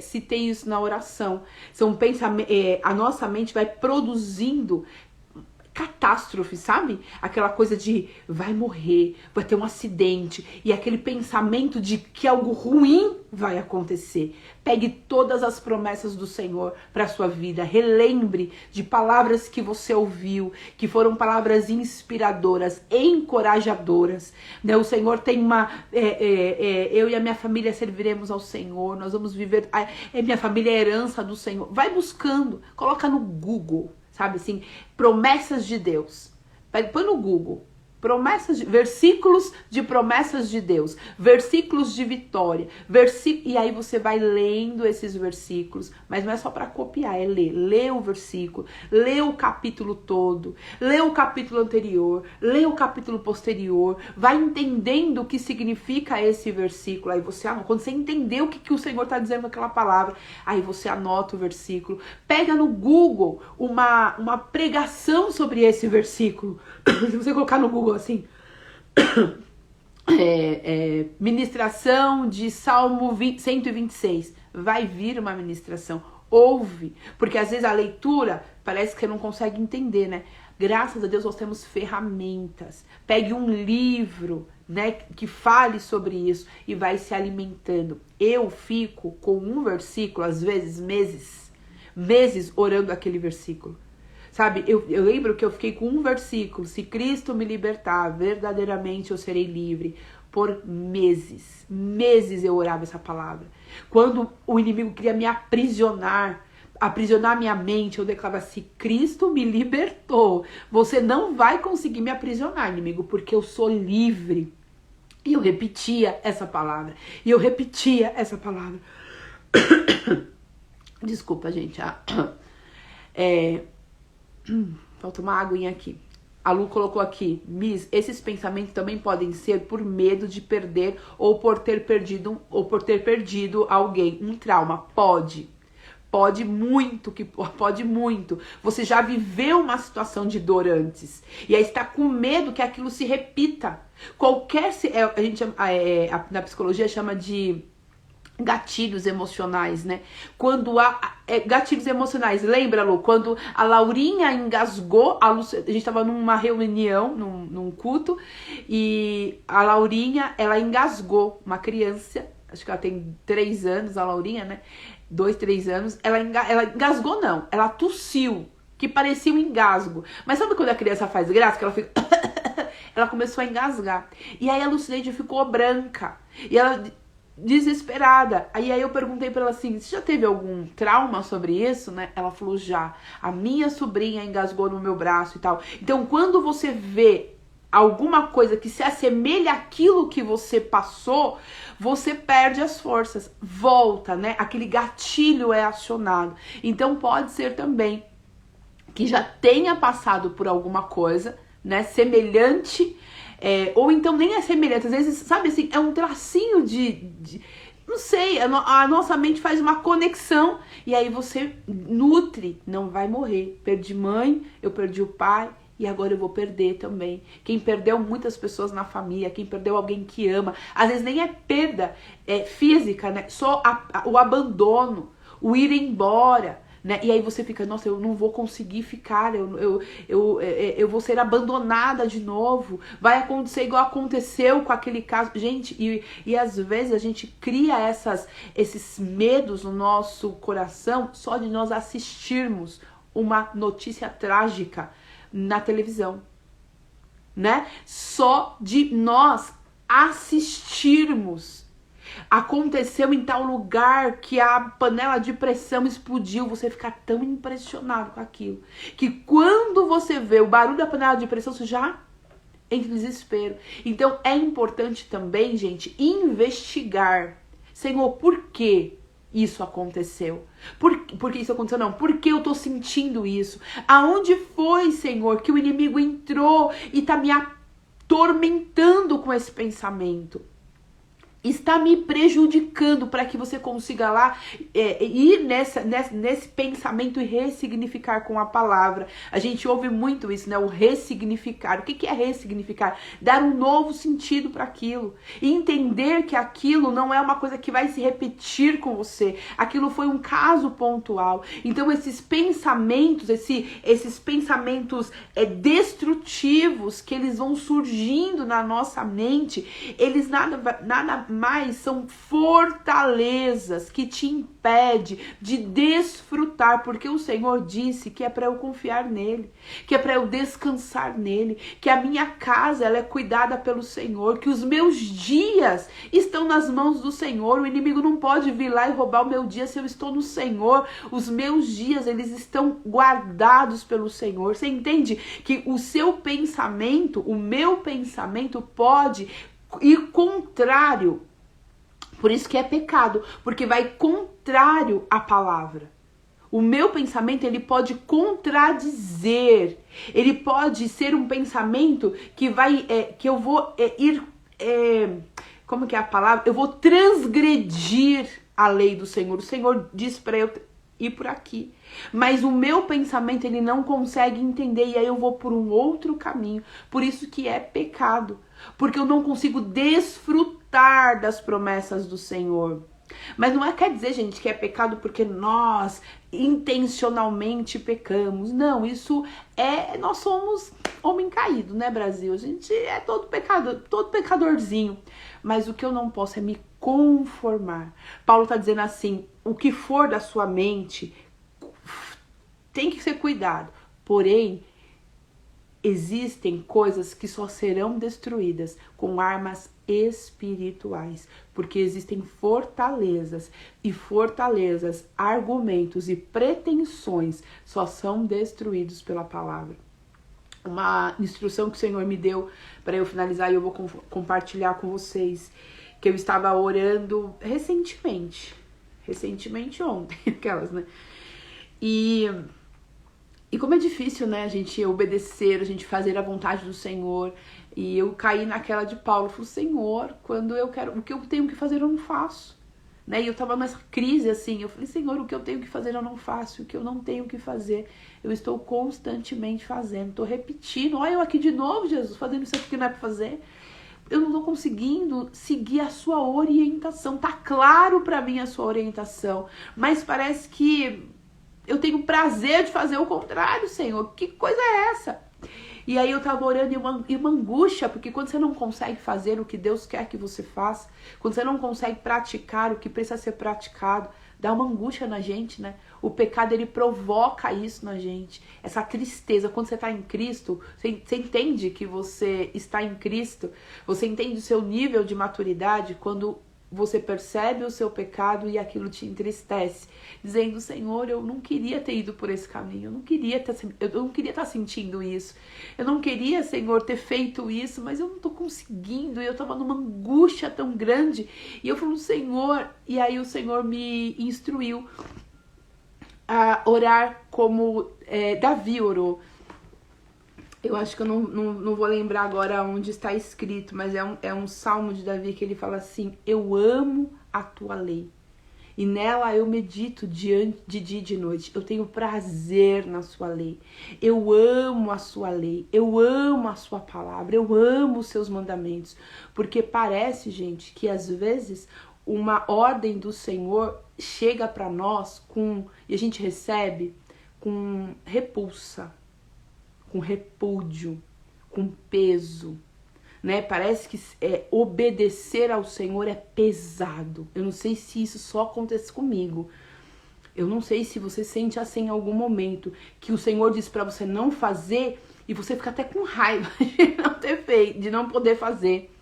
Citei isso na oração. São pensamentos, a nossa mente vai produzindo catástrofe, sabe? Aquela coisa de vai morrer, vai ter um acidente, e aquele pensamento de que algo ruim vai acontecer. Pegue todas as promessas do Senhor para sua vida, relembre de palavras que você ouviu, que foram palavras inspiradoras, encorajadoras, né? O Senhor tem eu e a minha família serviremos ao Senhor, nós vamos viver, minha família é herança do Senhor. Vai buscando, coloca no Google, sabe assim, promessas de Deus. Põe no Google, versículos de promessas de Deus, versículos de vitória, e aí você vai lendo esses versículos, mas não é só para copiar, é ler. Lê o versículo, lê o capítulo todo, lê o capítulo anterior, lê o capítulo posterior, vai entendendo o que significa esse versículo. Aí você anota, quando você entender o que o Senhor está dizendo naquela palavra, aí você anota o versículo, pega no Google uma pregação sobre esse versículo. Se você colocar no Google assim, ministração de Salmo 126, vai vir uma ministração, ouve, porque às vezes a leitura parece que você não consegue entender, né? Graças a Deus nós temos ferramentas. Pegue um livro, né, que fale sobre isso e vai se alimentando. Eu fico com um versículo, às vezes meses orando aquele versículo. Sabe, eu lembro que eu fiquei com um versículo: se Cristo me libertar, verdadeiramente eu serei livre. Por meses eu orava essa palavra. Quando o inimigo queria me aprisionar minha mente, eu declarava: se Cristo me libertou, você não vai conseguir me aprisionar, inimigo, porque eu sou livre. E eu repetia essa palavra. Desculpa, gente. Falta uma aguinha aqui. A Lu colocou aqui: Miss, esses pensamentos também podem ser por medo de perder ou por ter perdido alguém, um trauma. Pode muito. Você já viveu uma situação de dor antes e aí está com medo que aquilo se repita. A gente na psicologia chama de gatilhos emocionais, né? Quando há gatilhos emocionais, lembra, Lu? Quando a Laurinha engasgou, a gente tava numa reunião, num culto, e a Laurinha, ela engasgou, uma criança, acho que ela tem 3 anos, a Laurinha, né? 2, 3 anos, ela engasgou não, ela tossiu, que parecia um engasgo. Mas sabe quando a criança faz graça, que ela fica... ela começou a engasgar. E aí a Lucineide ficou branca. E ela... desesperada. Aí eu perguntei pra ela assim: você já teve algum trauma sobre isso, né? Ela falou: já. A minha sobrinha engasgou no meu braço e tal. Então, quando você vê alguma coisa que se assemelha àquilo que você passou, você perde as forças. Volta, né? Aquele gatilho é acionado. Então, pode ser também que já tenha passado por alguma coisa, né? Semelhante. Ou então nem é semelhante, às vezes, sabe assim, é um tracinho não sei, a nossa mente faz uma conexão e aí você nutre, não vai morrer. Perdi mãe, eu perdi o pai e agora eu vou perder também. Quem perdeu muitas pessoas na família, quem perdeu alguém que ama, às vezes nem é perda física, né? Só o abandono, o ir embora. Né? E aí você fica: nossa, eu não vou conseguir ficar, eu vou ser abandonada de novo, vai acontecer igual aconteceu com aquele caso. Gente, e às vezes a gente cria esses medos no nosso coração só de nós assistirmos uma notícia trágica na televisão, né? Só de nós assistirmos. Aconteceu em tal lugar que a panela de pressão explodiu, você fica tão impressionado com aquilo, que quando você vê o barulho da panela de pressão, você já entra em desespero. Então é importante também, gente, investigar. Senhor, por que isso aconteceu? Por que isso aconteceu? Não, por que eu tô sentindo isso? Aonde foi, Senhor, que o inimigo entrou e tá me atormentando com esse pensamento? Está me prejudicando, para que você consiga lá ir nesse pensamento e ressignificar com a palavra. A gente ouve muito isso, né? O ressignificar. O que é ressignificar? Dar um novo sentido para aquilo. E entender que aquilo não é uma coisa que vai se repetir com você. Aquilo foi um caso pontual. Então esses pensamentos, esses pensamentos destrutivos que eles vão surgindo na nossa mente, eles nada mais são fortalezas que te impede de desfrutar, porque o Senhor disse que é para eu confiar nele, que é para eu descansar nele, que a minha casa ela é cuidada pelo Senhor, que os meus dias estão nas mãos do Senhor. O inimigo não pode vir lá e roubar o meu dia se eu estou no Senhor. Os meus dias eles estão guardados pelo Senhor. Você entende que o seu pensamento, o meu pensamento pode ir contrário. Por isso que é pecado, porque vai contrário à palavra. O meu pensamento, ele pode contradizer, ele pode ser um pensamento que vai, que eu vou ir, como que é a palavra? Eu vou transgredir a lei do Senhor. O Senhor disse para eu ir por aqui, mas o meu pensamento, ele não consegue entender, e aí eu vou por um outro caminho. Por isso que é pecado, porque eu não consigo desfrutar das promessas do Senhor. Mas não quer dizer, gente, que é pecado porque nós intencionalmente pecamos. Não, isso nós somos homem caído, né, Brasil? A gente é todo pecadorzinho. Mas o que eu não posso é me conformar. Paulo tá dizendo assim: o que for da sua mente tem que ser cuidado. Porém, existem coisas que só serão destruídas com armas espirituais, porque existem fortalezas, argumentos e pretensões só são destruídos pela palavra. Uma instrução que o Senhor me deu para eu finalizar, e eu vou compartilhar com vocês, que eu estava orando recentemente ontem, aquelas, né? E como é difícil, né, a gente obedecer, a gente fazer a vontade do Senhor. E eu caí naquela de Paulo, falei: Senhor, quando eu quero, o que eu tenho que fazer eu não faço, né? E eu tava nessa crise assim, eu falei: Senhor, o que eu tenho que fazer eu não faço, o que eu não tenho que fazer, eu estou constantemente fazendo, tô repetindo, olha eu aqui de novo, Jesus, fazendo isso aqui que não é pra fazer. Eu não tô conseguindo seguir a sua orientação, tá claro pra mim a sua orientação, mas parece que eu tenho prazer de fazer o contrário, Senhor. Que coisa é essa? E aí eu tava orando e uma angústia, porque quando você não consegue fazer o que Deus quer que você faça, quando você não consegue praticar o que precisa ser praticado, dá uma angústia na gente, né? O pecado, ele provoca isso na gente. Essa tristeza. Quando você tá em Cristo, você entende que você está em Cristo, você entende o seu nível de maturidade quando você percebe o seu pecado e aquilo te entristece, dizendo: Senhor, eu não queria ter ido por esse caminho, eu não queria estar sentindo isso, eu não queria, Senhor, ter feito isso, mas eu não tô conseguindo, e eu tava numa angústia tão grande, e eu falo: Senhor, e aí o Senhor me instruiu a orar como Davi orou. Eu acho que eu não vou lembrar agora onde está escrito, mas é um salmo de Davi que ele fala assim: eu amo a tua lei, e nela eu medito de dia e de noite. Eu tenho prazer na sua lei, eu amo a sua lei, eu amo a sua palavra, eu amo os seus mandamentos. Porque parece, gente, que às vezes uma ordem do Senhor chega para nós e a gente recebe com repulsa, com repúdio, com peso, né? Parece que obedecer ao Senhor é pesado. Eu não sei se isso só acontece comigo, Eu não sei se você sente assim em algum momento, que o Senhor diz para você não fazer e você fica até com raiva de não ter feito, de não poder fazer.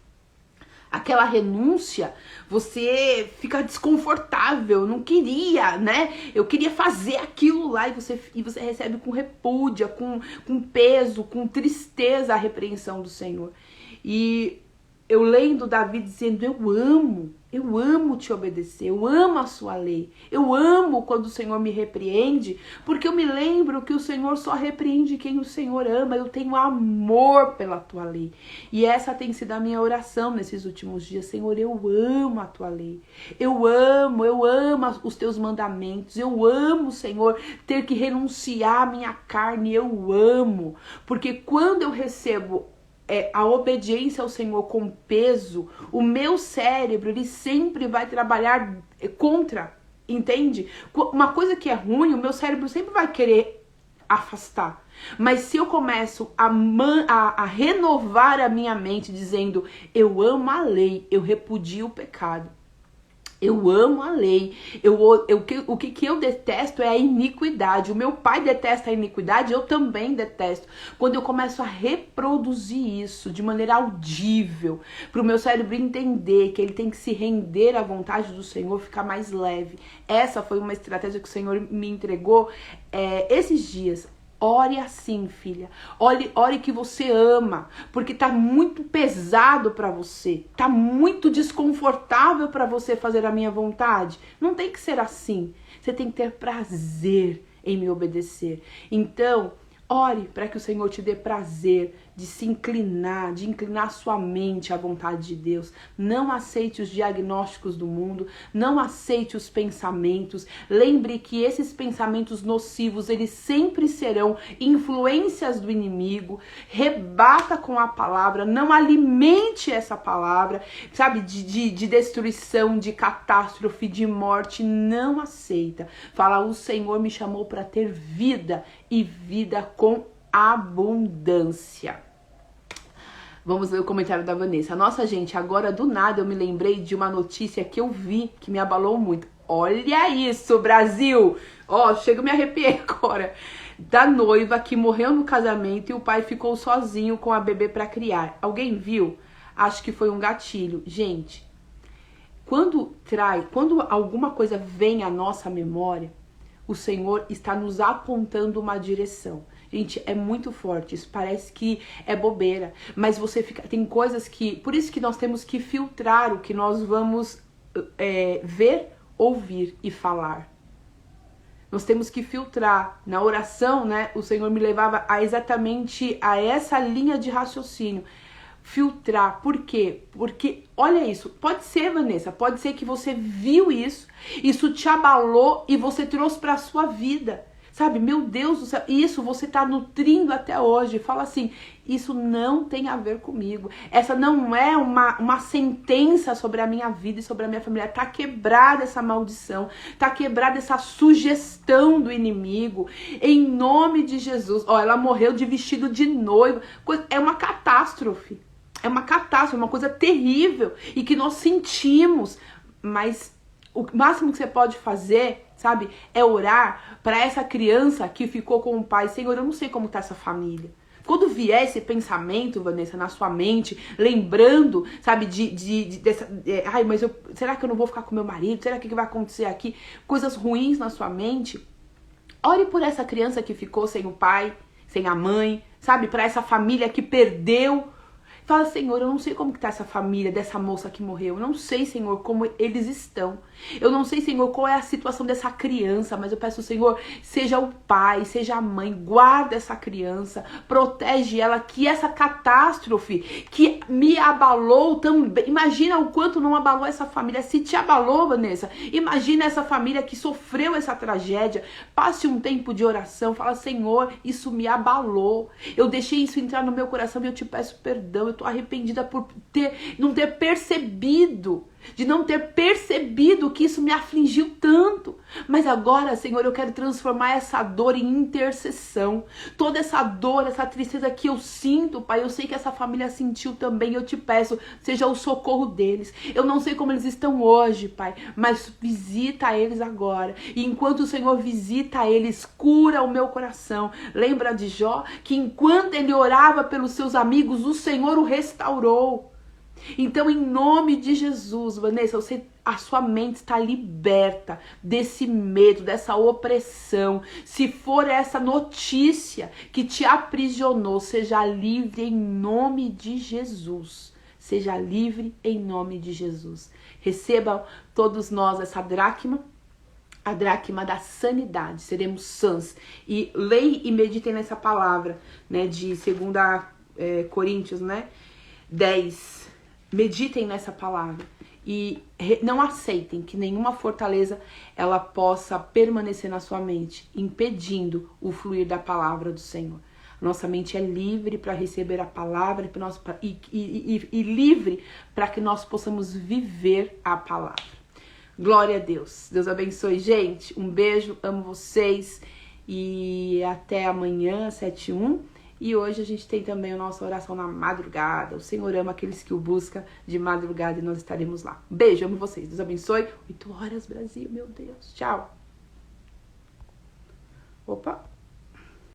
Aquela renúncia, você fica desconfortável, não queria, né? Eu queria fazer aquilo lá e você recebe com repúdia, com peso, com tristeza a repreensão do Senhor. E eu lendo Davi dizendo, eu amo te obedecer, eu amo a sua lei, eu amo quando o Senhor me repreende, porque eu me lembro que o Senhor só repreende quem o Senhor ama, eu tenho amor pela tua lei. E essa tem sido a minha oração nesses últimos dias, Senhor, eu amo a tua lei, eu amo os teus mandamentos, eu amo, Senhor, ter que renunciar à minha carne, eu amo, porque quando eu recebo a obediência ao Senhor com peso, o meu cérebro, ele sempre vai trabalhar contra, entende? Uma coisa que é ruim, o meu cérebro sempre vai querer afastar. Mas se eu começo a renovar a minha mente dizendo, eu amo a lei, eu repudio o pecado. Eu amo a lei. O que eu detesto é a iniquidade. O meu pai detesta a iniquidade, eu também detesto. Quando eu começo a reproduzir isso de maneira audível, para o meu cérebro entender que ele tem que se render à vontade do Senhor, ficar mais leve. Essa foi uma estratégia que o Senhor me entregou esses dias. Ore assim, filha. Ore que você ama, porque tá muito pesado para você, tá muito desconfortável para você fazer a minha vontade. Não tem que ser assim. Você tem que ter prazer em me obedecer. Então, ore para que o Senhor te dê prazer de se inclinar, de inclinar sua mente à vontade de Deus. Não aceite os diagnósticos do mundo, não aceite os pensamentos. Lembre que esses pensamentos nocivos, eles sempre serão influências do inimigo. Rebata com a palavra, não alimente essa palavra, sabe, de destruição, de catástrofe, de morte. Não aceita. Fala, o Senhor me chamou para ter vida e vida com abundância. Vamos ler o comentário da Vanessa. Nossa, gente, agora do nada eu me lembrei de uma notícia que eu vi que me abalou muito. Olha isso, Brasil! Ó, chego a me arrepiar agora. Da noiva que morreu no casamento e o pai ficou sozinho com a bebê para criar. Alguém viu? Acho que foi um gatilho. Gente, quando alguma coisa vem à nossa memória, o Senhor está nos apontando uma direção. Gente, é muito forte, isso parece que é bobeira, mas tem coisas que, por isso que nós temos que filtrar o que nós vamos ver, ouvir e falar. Nós temos que filtrar. Na oração, né, o Senhor me levava exatamente a essa linha de raciocínio. Filtrar, por quê? Porque, olha isso, pode ser, Vanessa, pode ser que você viu isso te abalou e você trouxe para a sua vida. Sabe, meu Deus do céu, isso você tá nutrindo até hoje. Fala assim, isso não tem a ver comigo. Essa não é uma sentença sobre a minha vida e sobre a minha família. Tá quebrada essa maldição. Tá quebrada essa sugestão do inimigo. Em nome de Jesus. Ó, ela morreu de vestido de noiva. É uma catástrofe. É uma catástrofe, uma coisa terrível. E que nós sentimos. Mas o máximo que você pode fazer, sabe, é orar para essa criança que ficou com o pai. Senhor, eu não sei como tá essa família. Quando vier esse pensamento, Vanessa, na sua mente, lembrando, sabe, ai, mas será que eu não vou ficar com meu marido? Será que vai acontecer aqui? Coisas ruins na sua mente. Ore por essa criança que ficou sem o pai, sem a mãe, sabe, para essa família que perdeu. Fala, Senhor, eu não sei como que tá essa família dessa moça que morreu. Eu não sei, Senhor, como eles estão. Eu não sei, Senhor, qual é a situação dessa criança. Mas eu peço, Senhor, seja o pai, seja a mãe. Guarda essa criança. Protege ela. Que essa catástrofe que me abalou também. Imagina o quanto não abalou essa família. Se te abalou, Vanessa, imagina essa família que sofreu essa tragédia. Passe um tempo de oração. Fala, Senhor, isso me abalou. Eu deixei isso entrar no meu coração e eu te peço perdão. Eu tô arrependida por não ter percebido. de não ter percebido que isso me afligiu tanto. Mas agora, Senhor, eu quero transformar essa dor em intercessão. Toda essa dor, essa tristeza que eu sinto, Pai, eu sei que essa família sentiu também. Eu te peço, seja o socorro deles. Eu não sei como eles estão hoje, Pai, mas visita eles agora. E enquanto o Senhor visita eles, cura o meu coração. Lembra de Jó? Que enquanto ele orava pelos seus amigos, o Senhor o restaurou. Então, em nome de Jesus, Vanessa, a sua mente está liberta desse medo, dessa opressão. Se for essa notícia que te aprisionou, seja livre em nome de Jesus. Seja livre em nome de Jesus. Recebam todos nós essa dracma, a dracma da sanidade. Seremos sãs. E leia e meditem nessa palavra, né, de 2 Coríntios, né, 10. Meditem nessa palavra e não aceitem que nenhuma fortaleza ela possa permanecer na sua mente, impedindo o fluir da palavra do Senhor. Nossa mente é livre para receber a palavra e livre para que nós possamos viver a palavra. Glória a Deus. Deus abençoe, gente. Um beijo, amo vocês e até amanhã, 7:1. E hoje a gente tem também a nossa oração na madrugada. O Senhor ama aqueles que o buscam de madrugada e nós estaremos lá. Beijo, amo vocês. Deus abençoe. 8 horas, Brasil, meu Deus. Tchau. Opa.